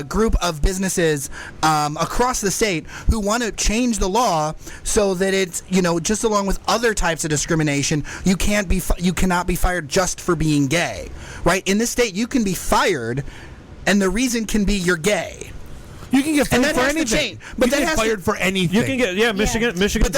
group of businesses across the state who want to change the law so that it's, just along with other types of discrimination, you cannot be fired just for being gay, right? In this state, you can be fired, and the reason can be you're gay. You can get fired that for has to anything. change. But you that can has get to- fired for anything. You can get Michigan. But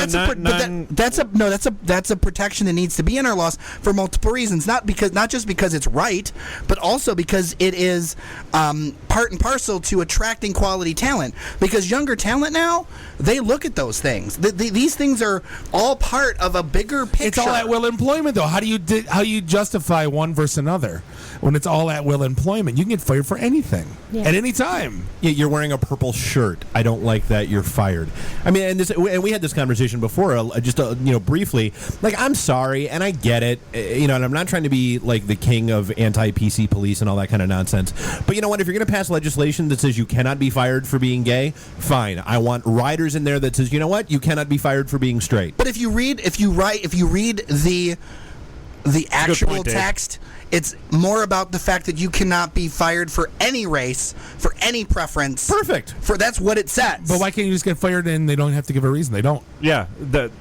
that's a protection that needs to be in our laws for multiple reasons. Not just because it's right, but also because it is part and parcel to attracting quality talent. Because younger talent now, they look at those things. These things are all part of a bigger picture. It's all at will employment, though. How do you justify one versus another when it's all at will employment? You can get fired for anything at any time. Yeah, you're wearing a purple shirt. I don't like that. You're fired. I mean, and we had this conversation before, just briefly. Like, I'm sorry, and I get it. And I'm not trying to be like the king of anti-PC police and all that kind of nonsense. But you know what? If you're going to pass legislation that says you cannot be fired for being gay, fine. I want riders in there that says, you know what? You cannot be fired for being straight. But if you read the actual point, Dave. text, it's more about the fact that you cannot be fired for any race, for any preference. Perfect. That's what it says. But why can't you just get fired and they don't have to give a reason? They don't. Yeah,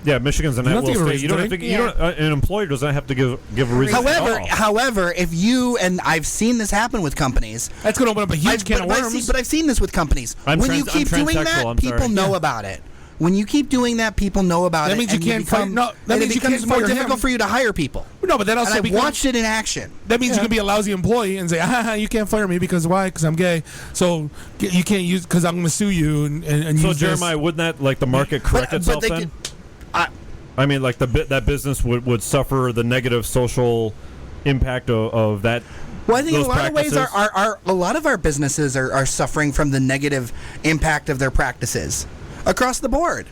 Michigan's an You don't at-will have to give a state. reason, You don't have do to. they? You don't. An employer doesn't have to give a reason. at all. However, if you and I've seen this happen with companies, that's going to open up a huge can of worms. But I've seen this with companies. I'm When you keep doing transsexual, that, I'm people sorry. know about it. When you keep doing that, people know about That it. means you and can't fire- become, no, that and means it you becomes can't more fire difficult him. for you to hire people. No, but that also and I've becomes- watched it in action. That means you can be a lousy employee and say, you can't fire me because why? Because I'm gay. So you can't use because I'm going to sue you and So use Jeremiah, wouldn't that like the market correct itself they then? I mean, like that business would suffer the negative social impact of that. Well, I think in a those lot of ways, practices? a lot of our businesses are suffering from the negative impact of their practices across the board.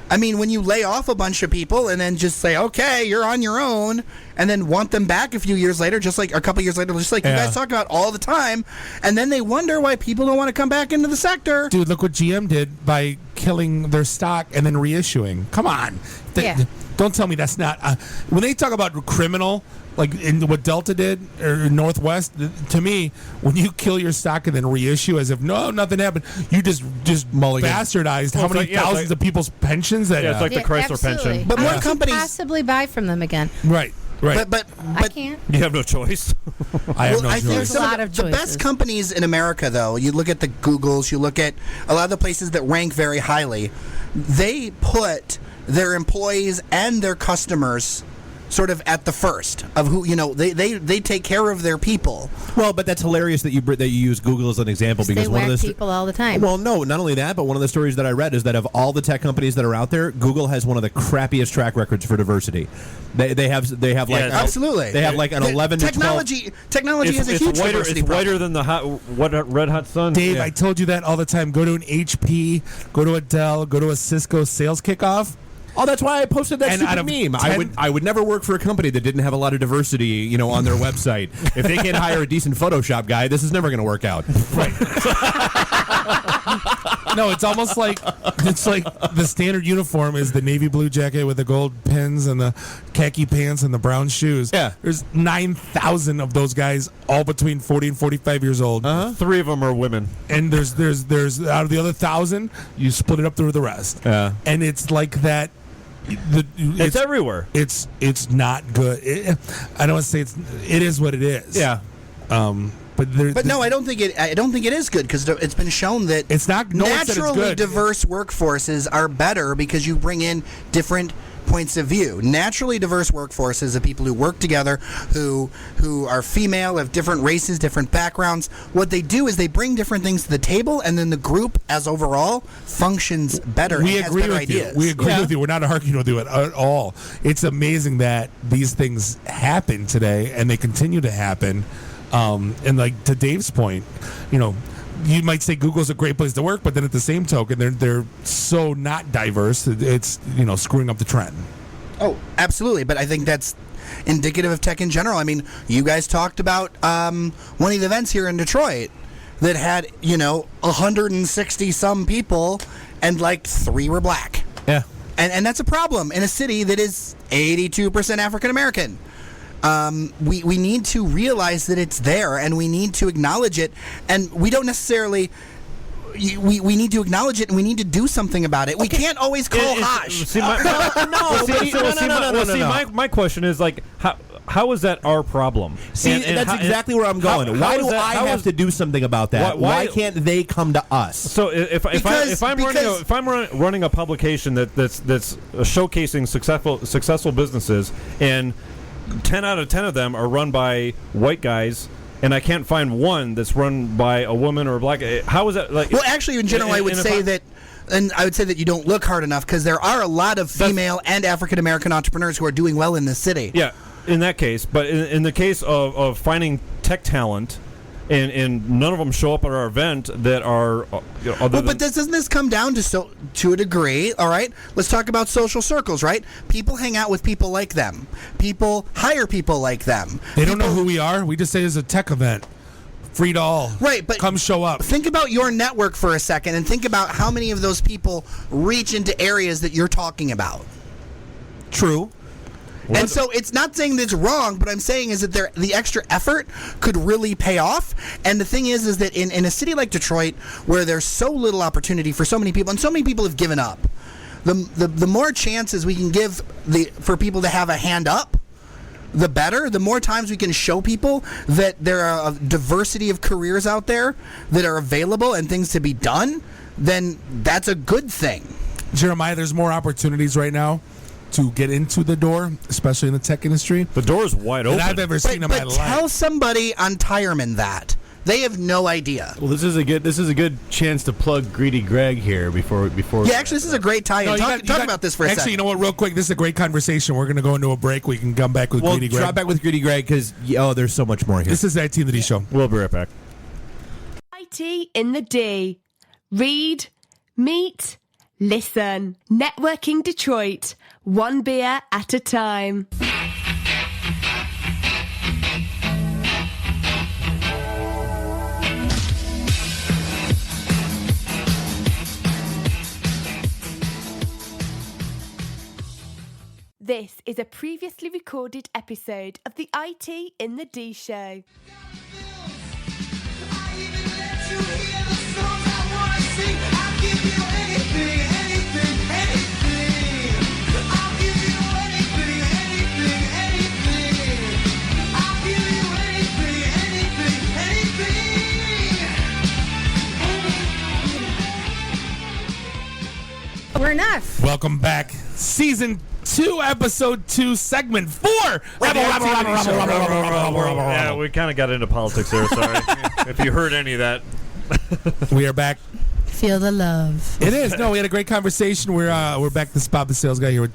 I mean, when you lay off a bunch of people and then just say, okay, you're on your own, and then want them back a few years later, just like a couple years later, just like you guys talk about all the time, and then they wonder why people don't want to come back into the sector. Dude, look what GM did by killing their stock and then reissuing. Come on. Don't tell me that's not. When they talk about criminal, like in what Delta did or Northwest, to me, when you kill your stock and then reissue as if nothing happened, you just bastardized how many thousands of people's pensions that. it's like the Chrysler absolutely. pension. But more I companies could possibly buy from them again. Right. But I can't. You have no choice. I have no I think choice. some a lot of of the choices. best companies in America, though, you look at the Googles, you look at a lot of the places that rank very highly, they put their employees and their customers sort of at the first of who, they take care of their people. Well, but that's hilarious that you use Google as an example because They one of whack the people all the time. Well, no, not only that, but one of the stories that I read is that of all the tech companies that are out there, Google has one of the crappiest track records for diversity. They have like absolutely. They have like an 11 to 12. Technology is a huge diversity It's whiter problem. than the red hot sun. Dave, I told you that all the time. Go to an HP, go to a Dell, go to a Cisco sales kickoff. Oh, that's why I posted that And out stupid of meme. 10 I would never work for a company that didn't have a lot of diversity, on their website. If they can't hire a decent Photoshop guy, this is never going to work out. Right. No, it's almost like the standard uniform is the navy blue jacket with the gold pins and the khaki pants and the brown shoes. Yeah. There's 9,000 of those guys, all between 40 and 45 years old. 3 of them are women. And there's out of the other 1,000, you split it up through the rest. Yeah. And it's like that. It's everywhere. It's not good. I don't want to say it is what it is. Yeah. But no, I don't think it is good because it's been shown that it's not. No one said it's naturally good. diverse workforces are better because you bring in different points of view. Naturally diverse workforces of people who work together, who are female, have different races, different backgrounds. What they do is they bring different things to the table, and then the group as overall functions better. We and has agree better with ideas. you. We agree with you. We're not arguing with you at all. It's amazing that these things happen today, and they continue to happen. And like to Dave's point, you might say Google's a great place to work, but then at the same token, they're so not diverse. It's screwing up the trend. Oh, absolutely. But I think that's indicative of tech in general. I mean, you guys talked about one of the events here in Detroit that had 160 some people, and like 3 were black. Yeah. And that's a problem in a city that is 82% African American. We need to realize that it's there, and we need to acknowledge it. And we don't necessarily. We need to acknowledge it, and we need to do something about it. We can't always call Hosh. My question is like how is that our problem? See, that's exactly where I'm going. Why do I have to do something about that? Why can't they come to us? So if I'm running a publication that's showcasing successful businesses, and 10 out of 10 of them are run by white guys, and I can't find one that's run by a woman or a black. How is that? Like, well, actually, in general, I would say that you don't look hard enough, because there are a lot of female and African American entrepreneurs who are doing well in this city. Yeah, in that case, but in the case of finding tech talent, and none of them show up at our event that are but doesn't this come down to a degree? All right, let's talk about social circles. Right, people hang out with people like them. People hire people like them. They don't know who we are. We just say it's a tech event. Free to all. Right, but come show up. Think about your network for a second, and think about how many of those people reach into areas that you're talking about. True. And so it's not saying that it's wrong, but I'm saying is that the extra effort could really pay off. And the thing is that in a city like Detroit, where there's so little opportunity for so many people, and so many people have given up, the more chances we can give for people to have a hand up, the better. The more times we can show people that there are a diversity of careers out there that are available and things to be done, then that's a good thing. Jeremiah, there's more opportunities right now to get into the door, especially in the tech industry. The door is wide open. That I've ever seen in my life. Tell somebody on Tireman that. They have no idea. Well, this is a good chance to plug Greedy Greg here before. Yeah, actually, this is a great tie-in. Talk about this for a second. Actually, you know what? Real quick, this is a great conversation. We're going to go into a break. We can come back with Greedy Greg. Drop back with Greedy Greg because there's so much more here. This is the IT in the D show. We'll be right back. IT in the D. Read, meet, listen. Networking Detroit. One beer at a time. This is a previously recorded episode of the IT in the D show. We're enough. Welcome back. Season 2, Episode 2, Segment 4. Yeah, we kind of got into politics there, sorry. If you heard any of that. We are back. Feel the love. It is. No, we had a great conversation. We're back. This is Bob the Sales Guy here with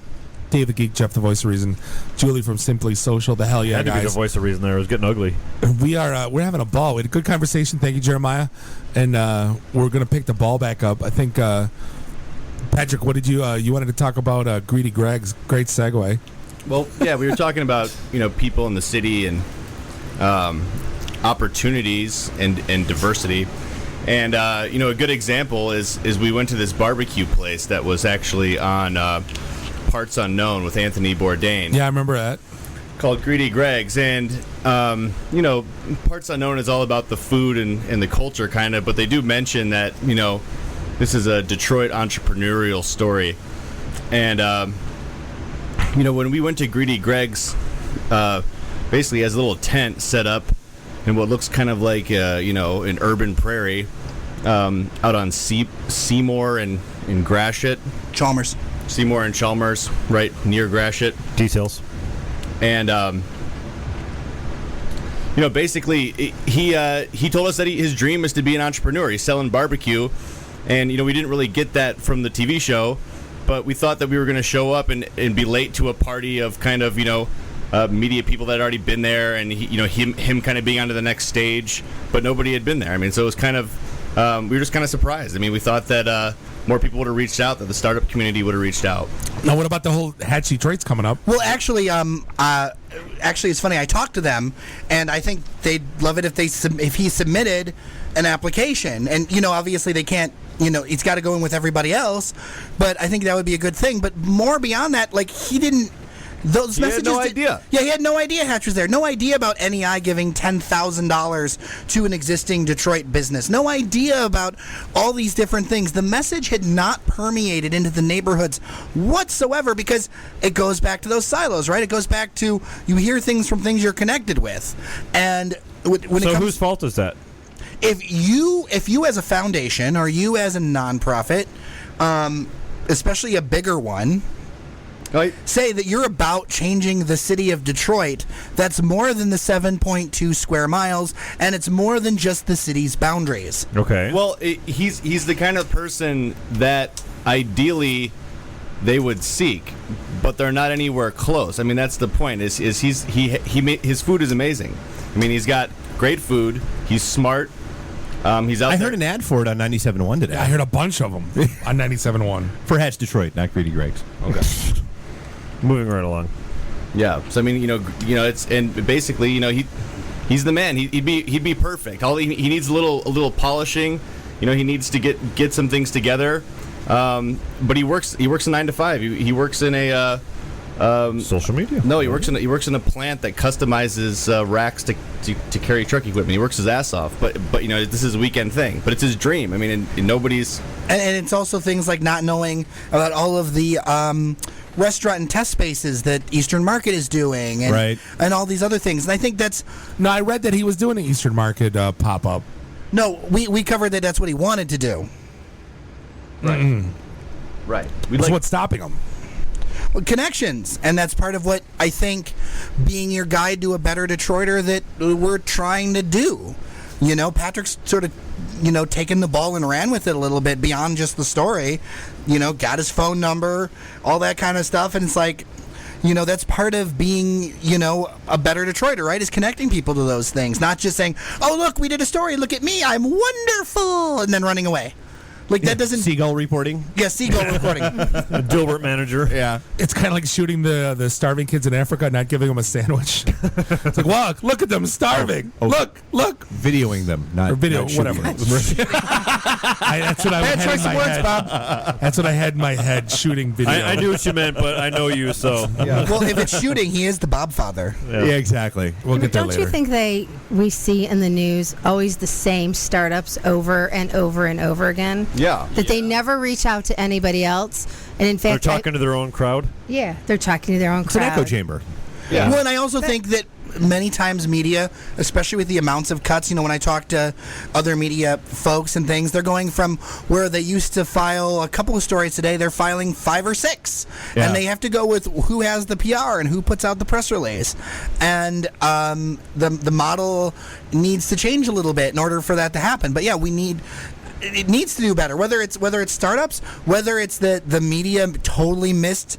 Dave the Geek, Jeff the Voice of Reason, Julie from Simply Social. The hell yeah, had to guys. be the voice of reason there. It was getting ugly. We're having a ball. We had a good conversation. Thank you, Jeremiah. And we're going to pick the ball back up. I think... Patrick, what did you wanted to talk about Greedy Greg's great segue? Well, yeah, we were talking about people in the city and opportunities and diversity, and a good example is we went to this barbecue place that was actually on Parts Unknown with Anthony Bourdain. Yeah, I remember that. Called Greedy Greg's, and Parts Unknown is all about the food and the culture kind of, but they do mention that this is a Detroit entrepreneurial story. And, when we went to Greedy Greg's, basically has a little tent set up in what looks kind of like, an urban prairie out on Seymour and Gratiot. Chalmers. Seymour and Chalmers, right near Gratiot. Details. And, basically, he told us that his dream is to be an entrepreneur. He's selling barbecue. And, we didn't really get that from the TV show, but we thought that we were going to show up and be late to a party of kind of, media people that had already been there, and, him kind of being onto the next stage, but nobody had been there. I mean, so it was kind of we were just kind of surprised. I mean, we thought that more people would have reached out, that the startup community would have reached out. Now, what about the whole Hatch Detroit's coming up? Well, actually, it's funny. I talked to them, and I think they'd love it if he submitted an application. And obviously they can't. He's got to go in with everybody else. But I think that would be a good thing. But more beyond that, like he didn't. Those he messages. Had no idea. Yeah, he had no idea Hatch was there. No idea about NEI giving $10,000 to an existing Detroit business. No idea about all these different things. The message had not permeated into the neighborhoods whatsoever because it goes back to those silos, right? It goes back to you hear things from things you're connected with, and when it comes, whose fault is that? If you as a foundation or you as a nonprofit, especially a bigger one. Say that you're about changing the city of Detroit, that's more than the 7.2 square miles, and it's more than just the city's boundaries. Okay. Well, he's the kind of person that ideally they would seek, but they're not anywhere close. I mean, that's the point. His food is amazing. I mean, he's got great food. He's smart. He's out. I heard an ad for it on 97.1 today. I heard a bunch of them on 97.1 for Hatch Detroit, not Greedy Greg's. Okay. Moving right along. Yeah. So I mean, it's and basically, he's the man. He'd be perfect. All he needs a little polishing. He needs to get some things together. But he works a 9 to 5. He works in a social media. No, he works in a plant that customizes racks to carry truck equipment. He works his ass off. But this is a weekend thing. But it's his dream. I mean, and nobody's. And it's also things like not knowing about all of the restaurant and test spaces that Eastern Market is doing, and all these other things. And I think that's. No, I read that he was doing an Eastern Market pop up. No, we covered that. That's what he wanted to do. Right. Mm-hmm. Right. That's what's stopping him. Well, connections, and that's part of what I think being your guide to a better Detroiter that we're trying to do. Patrick's sort of, taken the ball and ran with it a little bit beyond just the story. Got his phone number, all that kind of stuff, and it's like, that's part of being, a better Detroiter, right? Is connecting people to those things, not just saying, "Oh, look, we did a story. Look at me, I'm wonderful," and then running away. Like that doesn't seagull reporting. Yeah, seagull reporting. Dilbert manager. Yeah, it's kind of like shooting the starving kids in Africa, not giving them a sandwich. It's like, look at them starving. Oh, Look. Videoing them, not video, not whatever. That's what I had in my head. Bob. That's what I had in my head. Shooting video. I knew what you meant, but I know you, so. Yeah. Well, if it's shooting, he is the Bob father. Yeah, exactly. We'll get there Don't later. you think we see in the news always the same startups over and over and over again? Yeah. That they never reach out to anybody else. And in fact, they're talking to their own crowd? Yeah, they're talking to their own It's crowd. an echo chamber. Yeah. Well, and I also think that many times media, especially with the amounts of cuts, when I talk to other media folks and things, they're going from where they used to file a couple of stories today, they're filing 5 or 6. Yeah. And they have to go with who has the PR and who puts out the press release. And the model needs to change a little bit in order for that to happen. But yeah, it needs to do better. Whether it's startups, whether it's the media totally missed,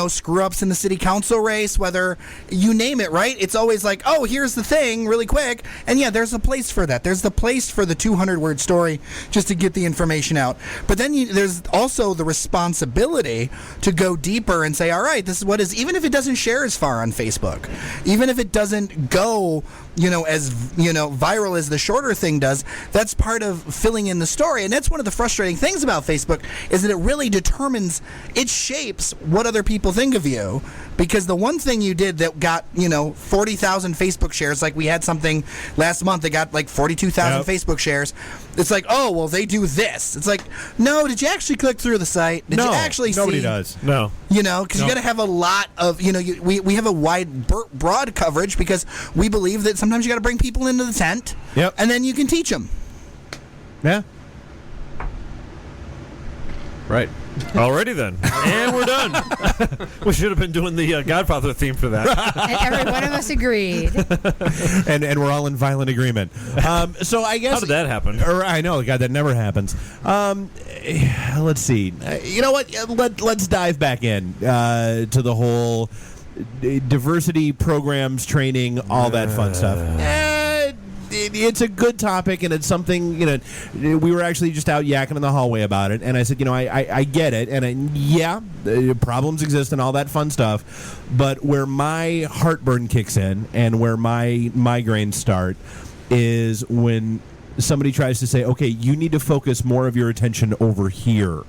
screw ups in the city council race, whether you name it, right? It's always like, oh, here's the thing, really quick, and yeah, there's a place for that. There's the place for the 200-word story just to get the information out. But then there's also the responsibility to go deeper and say, all right, this is what is. Even if it doesn't share as far on Facebook, even if it doesn't go, as viral as the shorter thing does, that's part of filling in the story. And that's one of the frustrating things about Facebook is that it really it shapes what other people think of you. Because the one thing you did that got 40,000 Facebook shares, like we had something last month that got like 42,000 Facebook shares, it's like, oh, well, they do this. It's like, no, did you actually click through the site? Did you actually see? Nobody does. No. Because you got to have a lot of, we have a wide, broad coverage because we believe that sometimes you got to bring people into the tent. Yep. And then you can teach them. Yeah. Right. Alrighty then. And we're done. We should have been doing the Godfather theme for that. And every one of us agreed. and we're all in violent agreement. So I guess. How did that happen? I know, God, that never happens. Let's see. You know what? Let's dive back in to the whole diversity programs, training, all that fun stuff. it's a good topic, and it's something, we were actually just out yakking in the hallway about it, and I said, I get it, and problems exist and all that fun stuff, but where my heartburn kicks in and where my migraines start is when somebody tries to say, okay, you need to focus more of your attention over here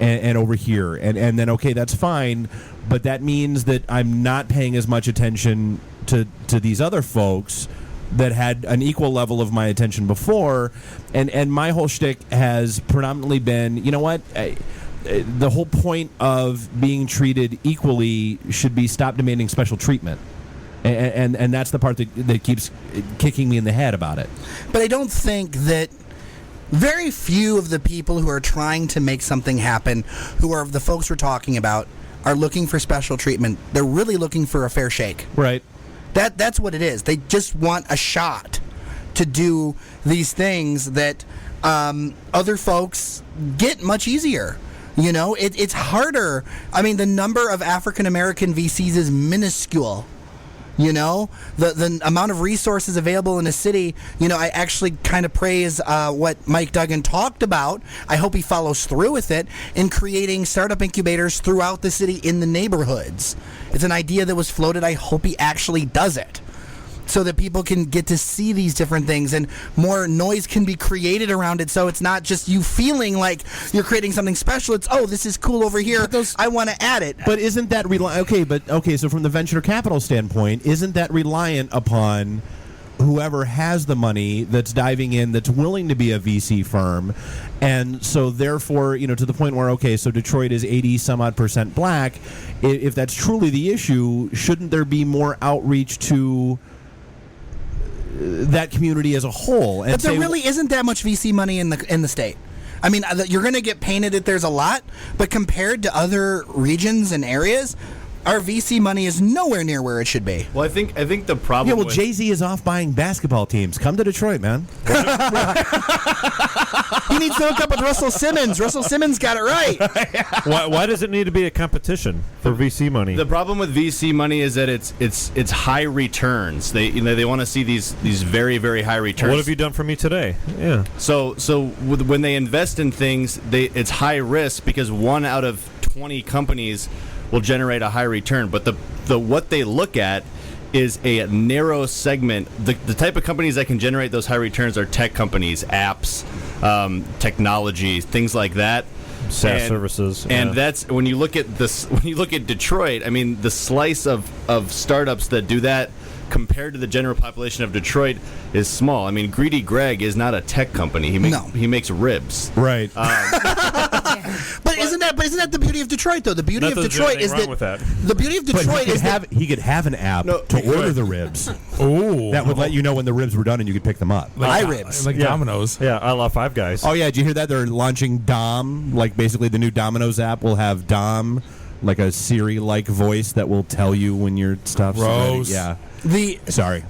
and over here, and then, okay, that's fine, but that means that I'm not paying as much attention to these other folks that had an equal level of my attention before, and my whole shtick has predominantly been, you know what, the whole point of being treated equally should be stop demanding special treatment. And that's the part that keeps kicking me in the head about it. But I don't think that very few of the people who are trying to make something happen, who are the folks we're talking about, are looking for special treatment. They're really looking for a fair shake. Right. That's what it is. They just want a shot to do these things that other folks get much easier. It's harder. I mean, the number of African American VCs is minuscule. The amount of resources available in a city, I actually kind of praise what Mike Duggan talked about. I hope he follows through with it in creating startup incubators throughout the city in the neighborhoods. It's an idea that was floated. I hope he actually does it so that people can get to see these different things and more noise can be created around it, so it's not just you feeling like you're creating something special. It's, oh, this is cool over here. I want to add it. But isn't that so from the venture capital standpoint, isn't that reliant upon whoever has the money that's diving in, that's willing to be a VC firm? And so therefore, to the point where, okay, so Detroit is 80 some odd % black. If that's truly the issue, shouldn't there be more outreach to that community as a whole? But there really isn't that much VC money in the state. I mean, you're going to get painted that there's a lot, but compared to other regions and areas, our VC money is nowhere near where it should be. Well, I think the problem. Yeah, well, Jay-Z is off buying basketball teams. Come to Detroit, man. He needs to hook up with Russell Simmons. Russell Simmons got it right. Why does it need to be a competition for VC money? The problem with VC money is that it's high returns. They want to see these very, very high returns. What have you done for me today? Yeah. So when they invest in things, it's high risk because 1 out of 20 companies will generate a high return, but the what they look at is a narrow segment. The type of companies that can generate those high returns are tech companies, apps, technology, things like that. SaaS services. And that's when you look at this. When you look at Detroit, I mean, the slice of startups that do that compared to the general population of Detroit is small. I mean, Greedy Greg is not a tech company. He makes ribs. Right. But isn't that the beauty of Detroit, though? The beauty of Detroit is that the beauty of Detroit is that he could have an app to order the ribs. That would let you know when the ribs were done and you could pick them up. Like iRibs, like Domino's. Yeah, I love Five Guys. Oh yeah, did you hear that? They're launching Dom. Like basically, the new Domino's app will have Dom, like a Siri-like voice that will tell you when your stuff's ready. Yeah. Sorry.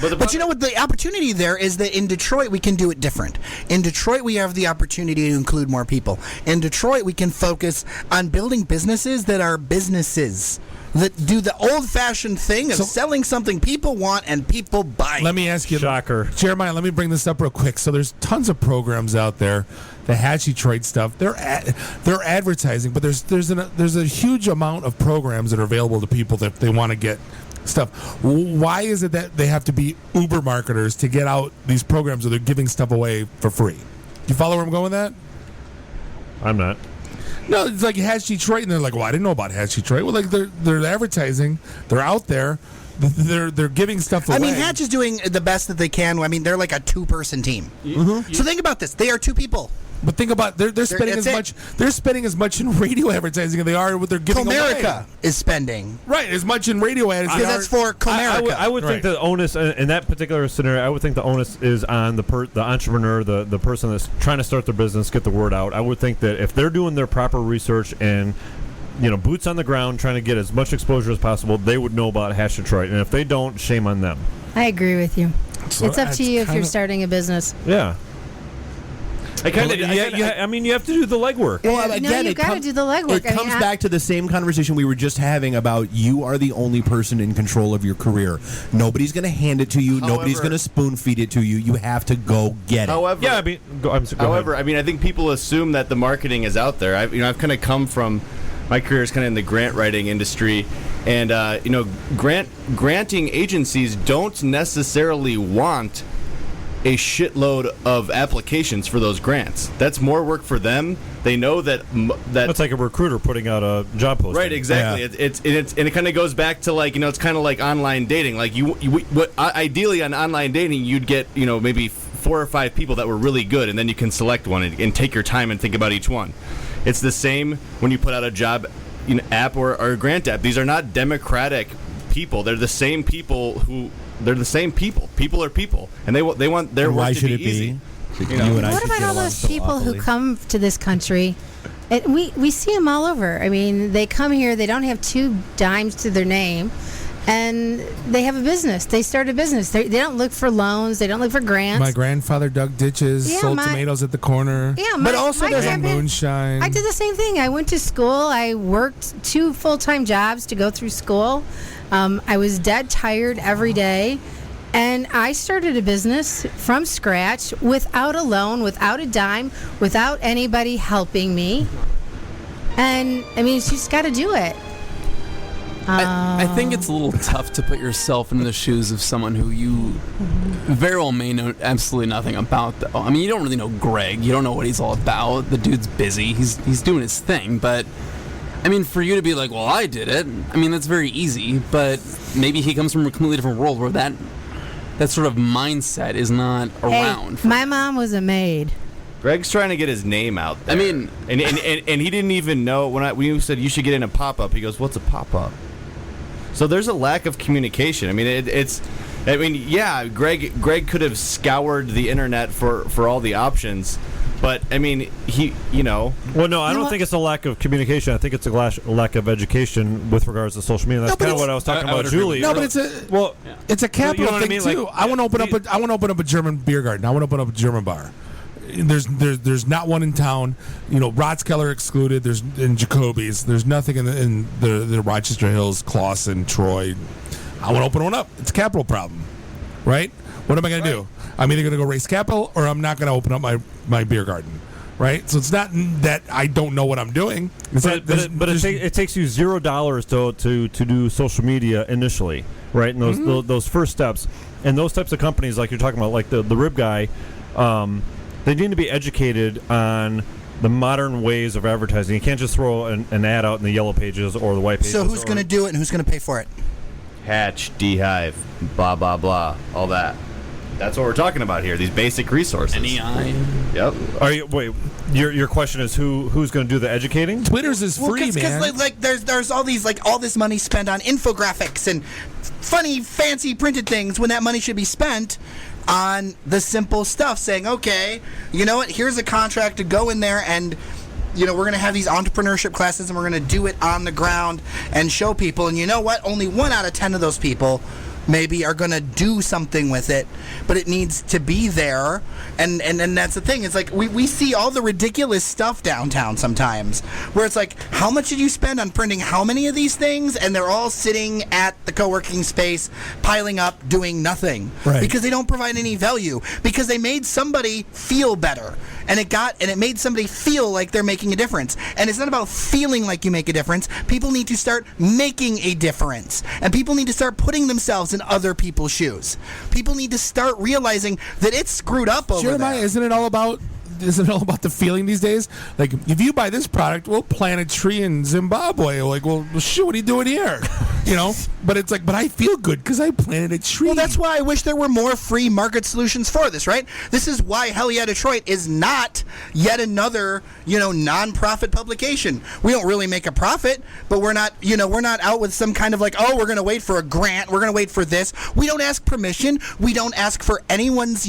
But you know what? The opportunity there is that in Detroit, we can do it different. In Detroit, we have the opportunity to include more people. In Detroit, we can focus on building businesses that are businesses that do the old-fashioned thing of selling something people want and people buy. Let me ask you, shocker, Jeremiah. Let me bring this up real quick. So there's tons of programs out there, the Hatch Detroit stuff. They're advertising, but there's a huge amount of programs that are available to people that they want to get stuff. Why is it that they have to be Uber marketers to get out these programs where they're giving stuff away for free? You follow where I'm going with that? I'm not. No, it's like Hatch Detroit, and they're like, "Well, I didn't know about Hatch Detroit." Well, like they're advertising, they're out there, they're giving stuff away. I mean, Hatch is doing the best that they can. I mean, they're like a 2-person team. So think about this: they are 2 people. But think about they're spending as much. They're spending as much in radio advertising as they are what they're giving away. Comerica is spending as much in radio ads because that's for Comerica. I would think the onus in that particular scenario. I would think the onus is on the entrepreneur, the person that's trying to start their business, get the word out. I would think that if they're doing their proper research and boots on the ground, trying to get as much exposure as possible, they would know about Hatch Detroit. And if they don't, shame on them. I agree with you. So it's up to you if you're starting a business. Yeah. I mean, you have to do the legwork. Well, No, again, you gotta do the legwork. It comes back to the same conversation we were just having about you are the only person in control of your career. Nobody's going to hand it to you. Nobody's going to spoon feed it to you. You have to go get it. However, Yeah, I mean, go However, ahead. I mean, I think people assume that the marketing is out there. I've kind of come from my career is kind of in the grant writing industry, and granting agencies don't necessarily want a shitload of applications for those grants. That's more work for them. They know that that's like a recruiter putting out a job posting. Right, exactly. Yeah. And it kind of goes back to it's kind of like online dating. Like ideally on online dating, you'd get maybe 4 or 5 people that were really good, and then you can select one and take your time and think about each one. It's the same when you put out a job app or a grant app. These are not democratic people. They're the same people who. They're the same people. People are people, and they want their work to be easy. What about all those people who come to this country? And we see them all over. I mean, they come here. They don't have 2 dimes to their name, and they have a business. They start a business. They don't look for loans. They don't look for grants. My grandfather dug ditches, sold tomatoes at the corner. Yeah, but also there's moonshine. I did the same thing. I went to school. I worked 2 full-time jobs to go through school. I was dead tired every day, and I started a business from scratch without a loan, without a dime, without anybody helping me. And I mean, you just got to do it. I think it's a little tough to put yourself into the shoes of someone who you very well may know absolutely nothing about, though. I mean, you don't really know Greg. You don't know what he's all about. The dude's busy. He's doing his thing, but I mean, for you to be like, well, I did it, I mean, that's very easy, but maybe he comes from a completely different world where that sort of mindset is not around. Hey, my mom was a maid. Greg's trying to get his name out there. I mean, and he didn't even know when you said you should get in a pop-up, he goes, what's a pop-up? So there's a lack of communication. I mean, Greg could have scoured the internet for all the options. But, I mean, Well, no, I don't think it's a lack of communication. I think it's a lack of education with regards to social media. That's kind of what I was talking about, Julie. No, but it's a capital thing, too. I want to open up a German beer garden. I want to open up a German bar. There's not one in town. Rathskeller excluded. There's in Jacoby's. There's nothing in the Rochester Hills, Clawson, Troy. I want to open one up. It's a capital problem, right? What am I going to do? I'm either going to go raise capital or I'm not going to open up my beer garden, right? So it's not that I don't know what I'm doing. It takes you $0 to do social media initially, right? And those first steps, and those types of companies like you're talking about, like the Rib Guy, they need to be educated on the modern ways of advertising. You can't just throw an ad out in the yellow pages or the white pages. So who's going to do it and who's going to pay for it? Hatch, Beehive, blah, blah, blah, all that. That's what we're talking about here, these basic resources. NEI. Yep. Your question is who's going to do the educating? Twitter's is free, man. Because there's all this money spent on infographics and funny, fancy printed things when that money should be spent on the simple stuff, saying, okay, you know what, here's a contract to go in there and we're going to have these entrepreneurship classes and we're going to do it on the ground and show people. And you know what? Only 1 out of 10 of those people maybe are going to do something with it, but it needs to be there. And that's the thing. It's like we see all the ridiculous stuff downtown sometimes where it's like, how much did you spend on printing how many of these things? And they're all sitting at the co-working space, piling up, doing nothing. Right. Because they don't provide any value. Because they made somebody feel better. And it made somebody feel like they're making a difference. And it's not about feeling like you make a difference. People need to start making a difference. And people need to start putting themselves in other people's shoes. People need to start realizing that it's screwed up over Jeremiah, there. Isn't it all about the feeling these days? Like, if you buy this product, we'll plant a tree in Zimbabwe. Like, well, shoot, what are you doing here? But it's like, but I feel good because I planted a tree. Well, that's why I wish there were more free market solutions for this, right? This is why Hell Yeah Detroit is not yet another, non-profit publication. We don't really make a profit, but we're not out with some kind of like, oh, we're going to wait for a grant. We're going to wait for this. We don't ask permission. We don't ask for anyone's,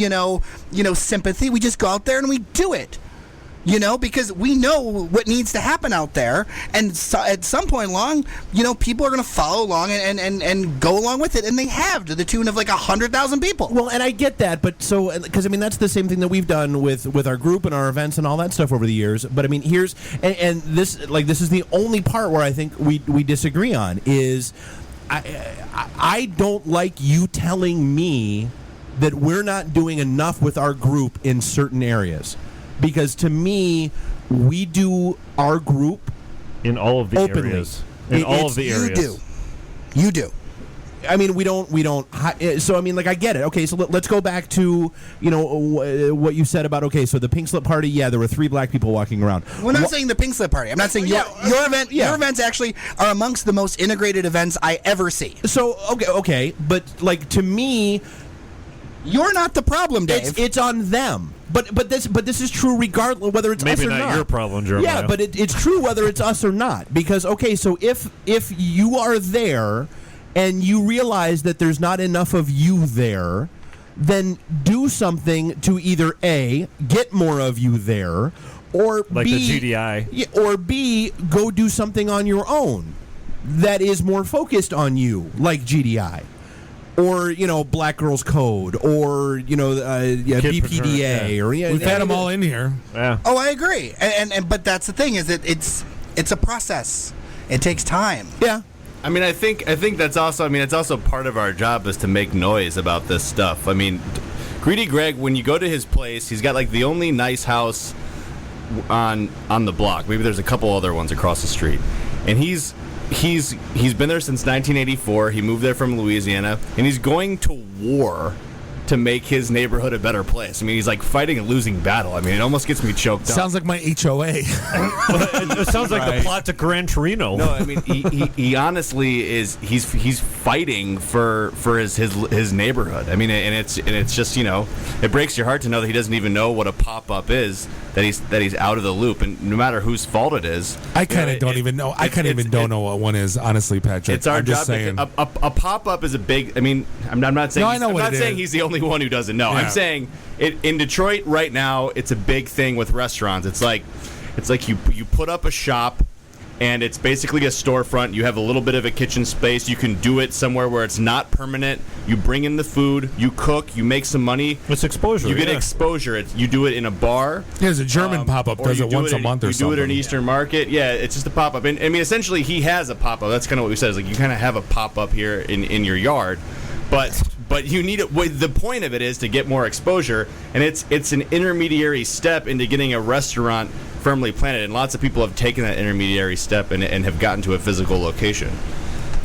sympathy. We just go out there and we do it. You know, because we know what needs to happen out there, and so at some point along, you know, people are going to follow along and go along with it, and they have to the tune of like 100,000 people. Well, and I get that, but so because I mean that's the same thing that we've done with our group and our events and all that stuff over the years. But I mean, here's and this is the only part where I think we disagree on is I don't like you telling me that we're not doing enough with our group in certain areas. Because to me, we do our group in all of the openly. areas. In all of the areas. You do. I mean, we don't. So I mean, like, I get it. Okay, so let's go back to what you said about so the pink slip party. Yeah, there were 3 black people walking around. We're not saying the pink slip party. I'm not saying your event. Yeah. Your events actually are amongst the most integrated events I ever see. So okay, but like to me, you're not the problem, Dave. It's on them. But this is true regardless whether it's maybe us or not. Maybe not your problem, Jeremiah. Yeah, but it's true whether it's us or not. Because so if you are there and you realize that there's not enough of you there, then do something to either A, get more of you there, or like B, the GDI. Yeah, or B, go do something on your own that is more focused on you, like GDI. Or Black Girls Code, or BPDA, or we've had them all in here. Yeah. Oh, I agree, and but that's the thing is that it's a process. It takes time. Yeah. I mean, I think that's also. I mean, it's also part of our job is to make noise about this stuff. I mean, Greedy Greg, when you go to his place, he's got like the only nice house on the block. Maybe there's a couple other ones across the street, and he's been there since 1984. He moved there from Louisiana, and he's going to war to make his neighborhood a better place. I mean, he's like fighting a losing battle. I mean, it almost gets me choked up. Sounds like my HOA. It sounds like the plot to Gran Torino. No, I mean, he honestly is. He's fighting for his neighborhood. I mean, and it's just it breaks your heart to know that he doesn't even know what a pop-up is. That he's out of the loop, and no matter whose fault it is, I kind of don't even know. I kind of don't know what one is, honestly, Patrick. It's our I'm job. Just saying. A pop-up is a big. I mean, I'm not saying. No, I know I'm what not it saying is. he's the only one who doesn't know. Yeah. I'm saying in Detroit right now, it's a big thing with restaurants. It's like you put up a shop. And it's basically a storefront. You have a little bit of a kitchen space. You can do it somewhere where it's not permanent. You bring in the food. You cook. You make some money. It's exposure. You get exposure. You do it in a bar. There's a German pop-up. Or Does you it do once a month or you something. do it in Eastern Market. Yeah, it's just a pop-up. And I mean, essentially, he has a pop-up. That's kind of what we said. Is like you kind of have a pop-up here in your yard. But you need it. The point of it is to get more exposure, and it's an intermediary step into getting a restaurant firmly planted. And lots of people have taken that intermediary step and have gotten to a physical location.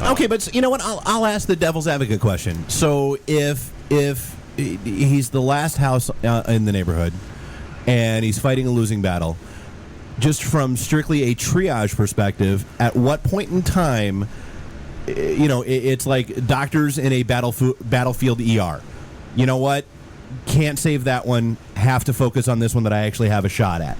Okay, but you know what? I'll ask the devil's advocate question. So if he's the last house in the neighborhood, and he's fighting a losing battle, just from strictly a triage perspective, at what point in time? It's like doctors in a battlefield ER. You know what? Can't save that one. Have to focus on this one that I actually have a shot at.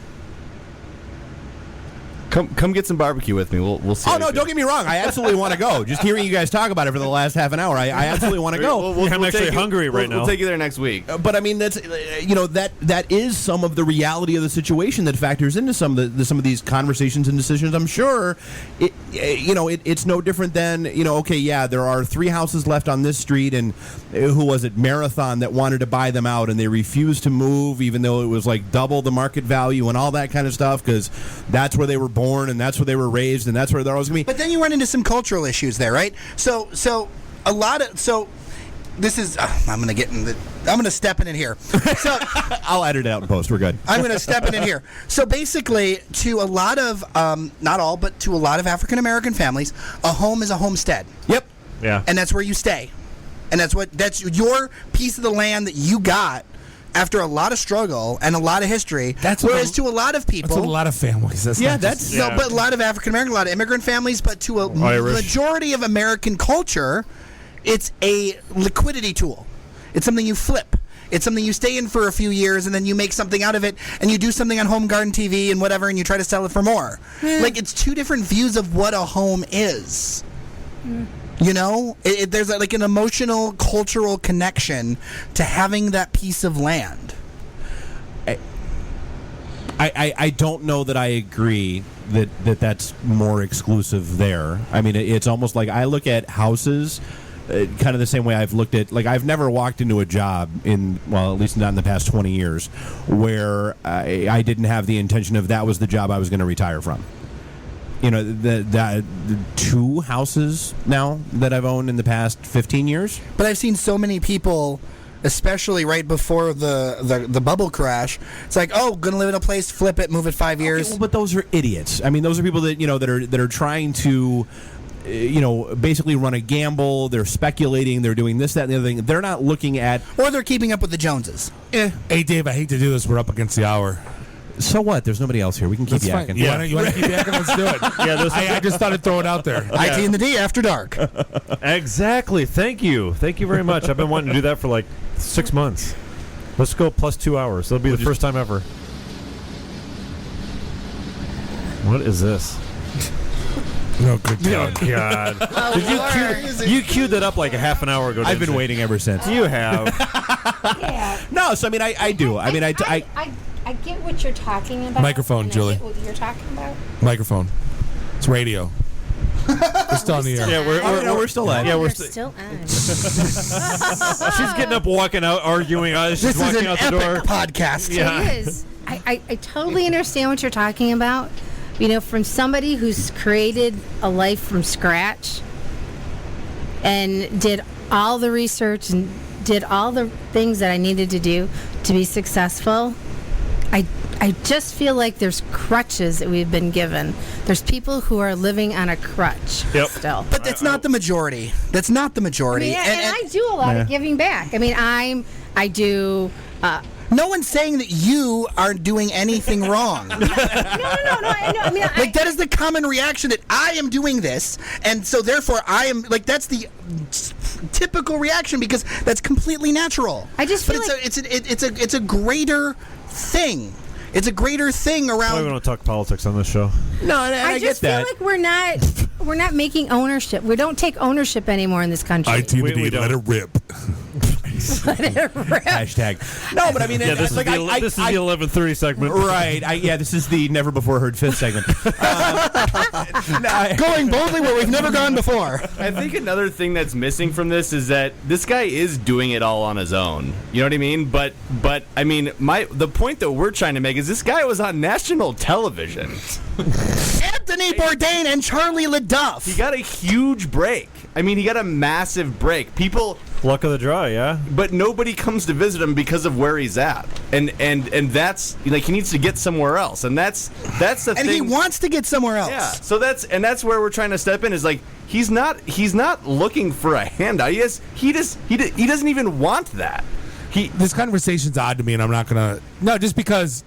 Come get some barbecue with me. We'll see. Oh no! Don't get me wrong. I absolutely want to go. Just hearing you guys talk about it for the last half an hour, I absolutely want to go. I'm actually hungry right now. We'll take you there next week. But I mean, that's that is some of the reality of the situation that factors into some of these conversations and decisions. I'm sure, it's no different than Okay, yeah, there are 3 houses left on this street, and who was it? Marathon that wanted to buy them out, and they refused to move, even though it was like double the market value and all that kind of stuff, because that's where they were born and that's where they were raised and that's where they're always going to be. But then you run into some cultural issues there, right? So this is I'm going to step in here. So I'll edit it out in post. We're good. I'm going to step in here. So basically, to a lot of not all, but to a lot of African American families, a home is a homestead. Yep. Yeah. And that's where you stay. And that's your piece of the land that you got after a lot of struggle and a lot of history. Whereas to a lot of people, that's a lot of families. But a lot of African American, a lot of immigrant families, but to a majority of American culture, it's a liquidity tool. It's something you flip. It's something you stay in for a few years and then you make something out of it and you do something on Home Garden TV and whatever and you try to sell it for more. Like, it's two different views of what a home is. There's like an emotional, cultural connection to having that piece of land. I don't know that I agree that's more exclusive there. I mean, it's almost like I look at houses kind of the same way I've looked at, like, I've never walked into a job at least not in the past 20 years, where I didn't have the intention of that was the job I was going to retire from. You know, the 2 houses now that I've owned in the past 15 years. But I've seen so many people, especially right before the bubble crash. It's like, oh, gonna live in a place, flip it, move it 5 years. Well, but those are idiots. I mean, those are people that that are trying to, basically run a gamble. They're speculating. They're doing this, that, and the other thing. They're not looking at, or they're keeping up with the Joneses. Hey, Dave, I hate to do this. We're up against the hour. So what? There's nobody else here. We can keep That's yakking. Fine. Yeah, you want to keep yakking? Let's do it. Yeah, I just thought I'd throw it out there. IT and the D after dark. Exactly. Thank you very much. I've been wanting to do that for like 6 months. Let's go plus 2 hours. That'll be the first time ever. What is this? Oh, good God. Oh, God. Did you queued that up like a half an hour ago? I've been waiting ever since. You have. Yeah. No, so I mean, I do. I mean, I get what you're talking about. Microphone, and Julie. I get what you're talking about. Microphone. It's radio. We're still on the air. Yeah, we're still on. Yeah, we're still on. She's getting up, walking out, arguing. She's walking out the door. Podcast. Yeah. It is. I totally understand what you're talking about. From somebody who's created a life from scratch and did all the research and did all the things that I needed to do to be successful. I just feel like there's crutches that we've been given. There's people who are living on a crutch still. But that's not the majority. That's not the majority. And I do a lot of giving back. I mean, I do. No one's saying that you aren't doing anything wrong. No. I mean, like, that is the common reaction, that I am doing this, and so therefore I am, like, that's the typical reaction, because that's completely natural. I just feel it's a greater thing. It's a greater thing around. We don't talk politics on this show. No, and I just get that. feel like we're not making ownership. We don't take ownership anymore in this country. IT and the D, let it rip. Let it rip. Hashtag. No, but I mean, this is the 11:30 segment, right? This is the never before heard fifth segment. Going boldly where we've never gone before. I think another thing that's missing from this is that this guy is doing it all on his own. You know what I mean? But I mean, the point that we're trying to make is this guy was on national television. Anthony Bourdain and Charlie LaDuff. He got a huge break. I mean, he got a massive break. People. Luck of the draw, yeah. But nobody comes to visit him because of where he's at, and that's, like, he needs to get somewhere else, and that's the thing. And he wants to get somewhere else. Yeah. So that's where we're trying to step in. Is like he's not looking for a handout. He doesn't even want that. This conversation's odd to me, and I'm not gonna. No, just because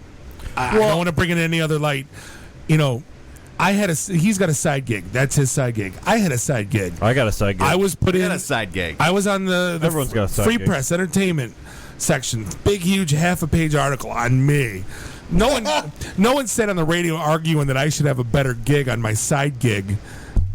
I don't want to bring it in any other light. He's got a side gig. That's his side gig. I had a side gig. I got a side gig. I was put in a side gig. I was on the Everyone's got a side Free gig. Press Entertainment section. Big, huge, half-a-page article on me. No one said on the radio arguing that I should have a better gig on my side gig.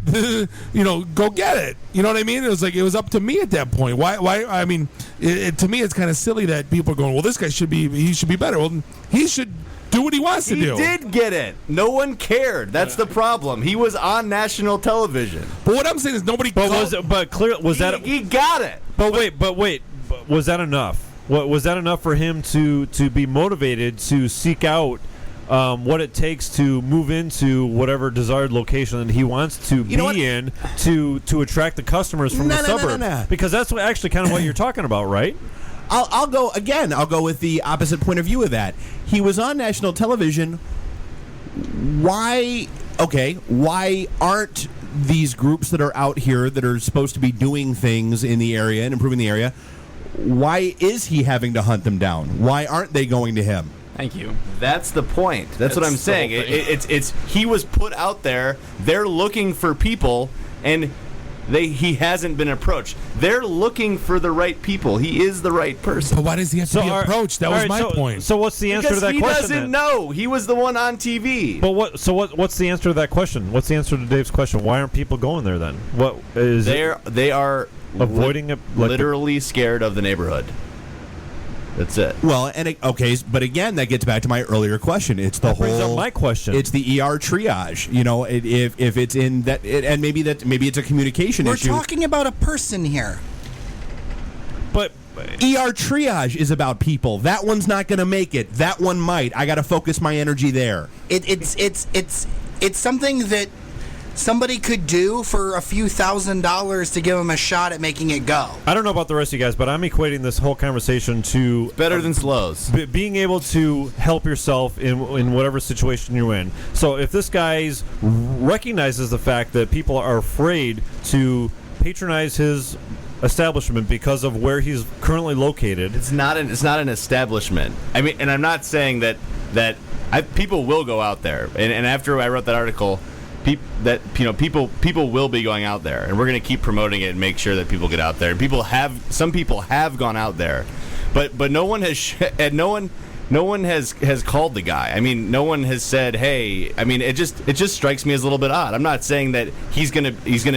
Go get it. You know what I mean? It was up to me at that point. Why? I mean, to me, it's kind of silly that people are going, well, this guy should be better. Well, he should do what he wants to do. He did get it. No one cared. That's the problem. He was on national television. But what I'm saying is nobody. He got it. But wait. Was that enough? Was that enough for him to be motivated to seek out what it takes to move into whatever desired location that he wants to be in to attract the customers from the suburb? No. Because that's actually kind of what you're talking about, right? I'll go again. I'll go with the opposite point of view of that. He was on national television. Why aren't these groups that are out here that are supposed to be doing things in the area and improving the area, why is he having to hunt them down? Why aren't they going to him? Thank you. That's the point. That's what I'm saying. It's he was put out there. They're looking for people, and he hasn't been approached. They're looking for the right people. He is the right person. But why does he have to be approached? That was my point. So what's the answer to that question? He doesn't know. He was the one on TV. But what's the answer to that question? What's the answer to Dave's question? Why aren't people going there then? What is they are avoiding it? Literally scared of the neighborhood. That's it. Well, but again, that gets back to my earlier question. It's the That brings whole. up my question. It's the ER triage. You know, if it's in that, and maybe it's a communication We're issue. talking about a person here. But ER triage is about people. That one's not going to make it. That one might. I got to focus my energy there. It's something that somebody could do for a few $1,000s to give them a shot at making it go. I don't know about the rest of you guys, but I'm equating this whole conversation to better than slows. Being able to help yourself in whatever situation you're in. So if this guy recognizes the fact that people are afraid to patronize his establishment because of where he's currently located, it's not an establishment. I mean, and I'm not saying that people will go out there. And after I wrote that article, people will be going out there, and we're going to keep promoting it and make sure that people get out there. Some people have gone out there, but no one has has called the guy. I mean, no one has said, hey. I mean, it just strikes me as a little bit odd. I'm not saying that he's gonna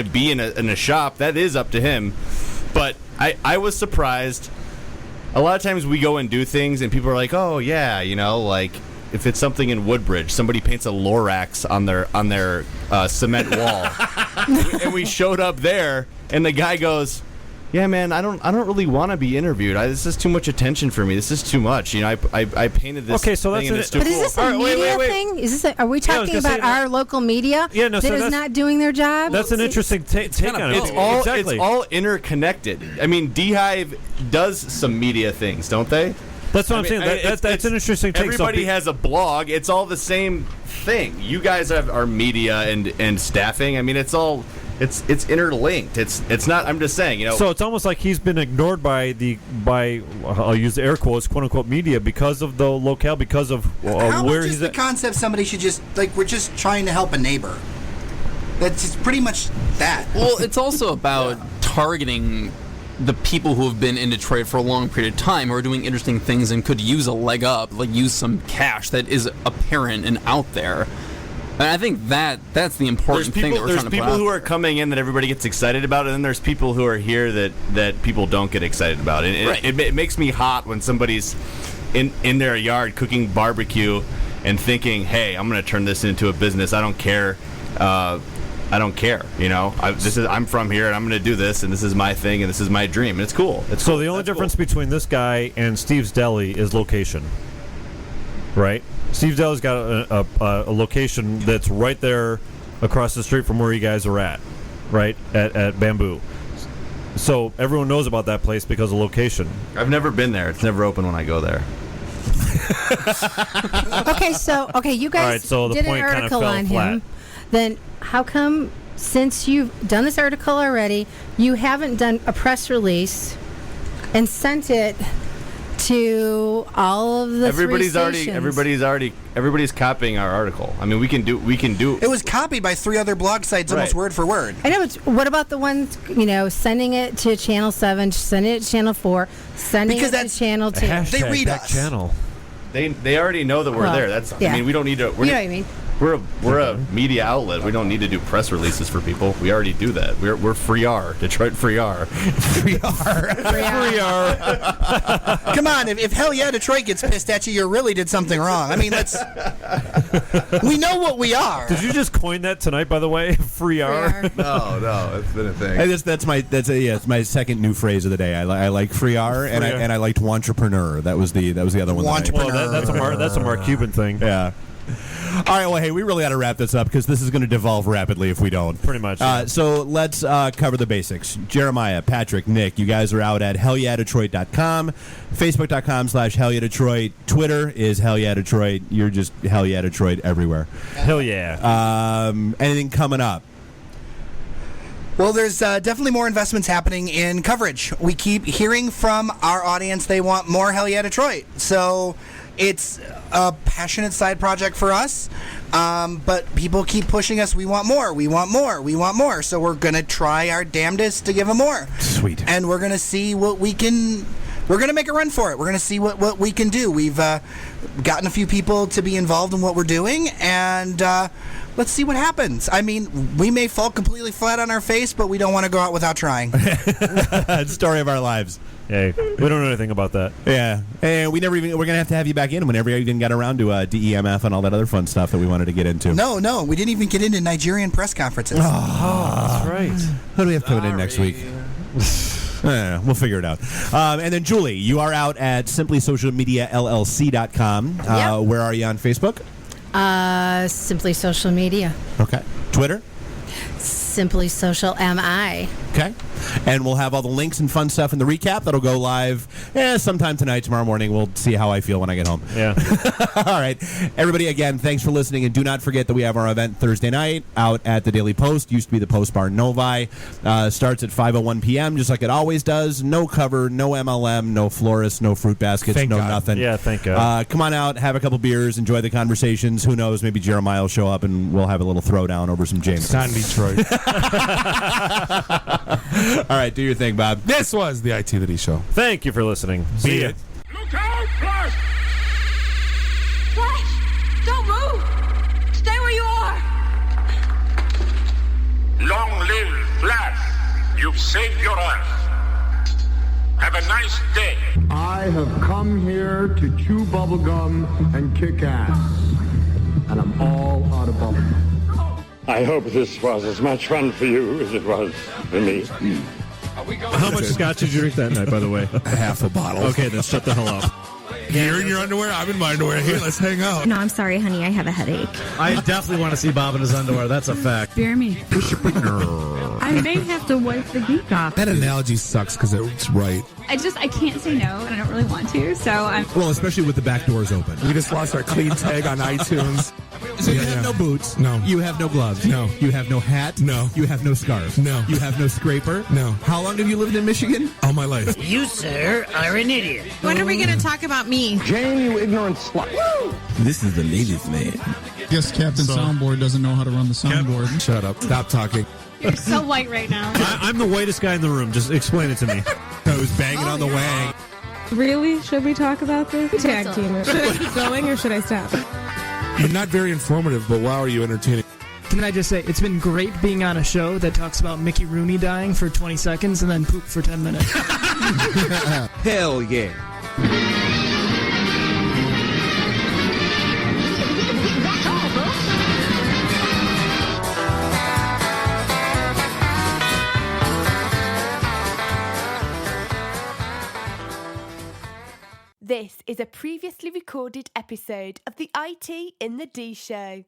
be in a shop. That is up to him. But I was surprised. A lot of times we go and do things, and people are like, oh yeah, you know, like. If it's something in Woodbridge, somebody paints a Lorax on their cement wall, and we showed up there, and the guy goes, "Yeah, man, I don't really want to be interviewed. This is too much attention for me. This is too much. You know, I painted this. Okay, so thing that's and it. it's too But is cool." this a media thing? Is this? Are we talking about our local media that is not doing their job? That's an interesting take on it. It's all interconnected. I mean, Beehive does some media things, don't they? That's what I'm saying. That's an interesting take. Everybody has a blog. It's all the same thing. You guys are media and staffing. I mean, it's interlinked. It's not. I'm just saying. You know. So it's almost like he's been ignored by I'll use air quotes, quote unquote, media because of the locale, because of How where much he's is the at. concept somebody should just we're just trying to help a neighbor? That's just pretty much that. Well, it's also about targeting the people who have been in Detroit for a long period of time, who are doing interesting things and could use a leg up, like use some cash that is apparent and out there. And I think that's the important thing that we're trying to put out. There's people who are coming in that everybody gets excited about, and then there's people who are here that people don't get excited about. And Right. it makes me hot when somebody's in their yard cooking barbecue and thinking, "Hey, I'm going to turn this into a business. I don't care." I don't care, you know. I'm from here, and I'm going to do this, and this is my thing, and this is my dream, and it's cool. So the only difference between this guy and Steve's Deli is location, right? Steve's Deli's got a location that's right there across the street from where you guys are at, right, at Bamboo. So everyone knows about that place because of location. I've never been there. It's never open when I go there. Okay, you guys All right, so the did an point kinda article fell on flat. him. Then how come, since you've done this article already, you haven't done a press release and sent it to all of the Everybody's three stations? everybody's copying our article. I mean, we can do. It was copied by 3 other blog sites, almost Right. word for word. I know, but what about the ones, sending it to Channel 7, sending it to Channel 4, sending Because it to that's- Channel 2? They read us. Channel. They already know that we're Well, there. That's. yeah. I mean, we don't need to. You know what I mean? We're a media outlet. We don't need to do press releases for people. We already do that. We're Free R, Detroit Free R. Free R. Come on, if Hell Yeah Detroit gets pissed at you, you really did something wrong. I mean, we know what we are. Did you just coin that tonight, by the way? Free R? No, it's been a thing. Hey, it's my second new phrase of the day. I like free R, and I liked wantrepreneur. That was the other one. That's a Mark Cuban thing. Yeah. All right, well, hey, we really got to wrap this up because this is going to devolve rapidly if we don't. Pretty much. Yeah. So let's cover the basics. Jeremiah, Patrick, Nick, you guys are out at hellyeahdetroit.com, facebook.com/hellyeahdetroit. Twitter is hellyeahdetroit. You're just Hell Yeah Detroit everywhere. Hell yeah. Anything coming up? Well, there's definitely more investments happening in coverage. We keep hearing from our audience they want more Hell Yeah Detroit. So it's a passionate side project for us, but people keep pushing us. We want more. We want more. We want more. So we're going to try our damnedest to give them more. Sweet. And we're going to see what we can we're going to make a run for it. We're going to see what we can do. We've gotten a few people to be involved in what we're doing, and let's see what happens. I mean, we may fall completely flat on our face, but we don't want to go out without trying. Story of our lives. Hey, we don't know anything about that. Yeah, and we're gonna have to have you back in whenever you even got around to DEMF and all that other fun stuff that we wanted to get into. No, we didn't even get into Nigerian press conferences. Oh, that's right. Who do we have coming in next week? We'll figure it out. And then Julie, you are out at simplysocialmediallc.com. Yep. Where are you on Facebook? Simply Social Media. Okay. Twitter? Simply Social MI. Okay. And we'll have all the links and fun stuff in the recap. That'll go live sometime tonight, tomorrow morning. We'll see how I feel when I get home. Yeah. All right. Everybody, again, thanks for listening. And do not forget that we have our event Thursday night out at the Daily Post. Used to be the Post Bar Novi. Starts at 5:01 p.m., just like it always does. No cover, no MLM, no florist, no fruit baskets, Thank God. nothing. Yeah, thank God. Come on out, have a couple beers, enjoy the conversations. Who knows? Maybe Jeremiah will show up and we'll have a little throwdown over some James. It's not in Detroit. All right, do your thing, Bob. This was the IT The D Show. Thank you for listening. See ya. Look out, Flash! Flash! Don't move! Stay where you are! Long live Flash! You've saved your life. Have a nice day. I have come here to chew bubblegum and kick ass. And I'm all out of bubblegum. I hope this was as much fun for you as it was for me. How much scotch did you drink that night, by the way? Half a bottle. Okay, then shut the hell up. You're in your underwear. I'm in my underwear. Here, let's hang out. No, I'm sorry, honey. I have a headache. I definitely want to see Bob in his underwear. That's a fact. Fear me. I may have to wipe the geek off. That analogy sucks because it's right. I can't say no, and I don't really want to, so I'm... Well, especially with the back doors open. We just lost our clean tag on iTunes. So you have no boots. No. You have no gloves. No. You have no hat. No. You have no scarf. No. You have no scraper. No. How long have you lived in Michigan? All my life. You, sir, are an idiot. When are we going to talk about me? Jane, you ignorant slut. Woo! This is the ladies' man. Guess Captain Soundboard doesn't know how to run the soundboard. Shut up. Stop talking. You're so white right now. I'm the whitest guy in the room. Just explain it to me. I was banging on the wang. Really? Should we talk about this? Tag team it. Should I keep going or should I stop? You're not very informative, but wow, are you entertaining. Can I just say, it's been great being on a show that talks about Mickey Rooney dying for 20 seconds and then poop for 10 minutes. Hell yeah. This is a previously recorded episode of the IT in the D Show.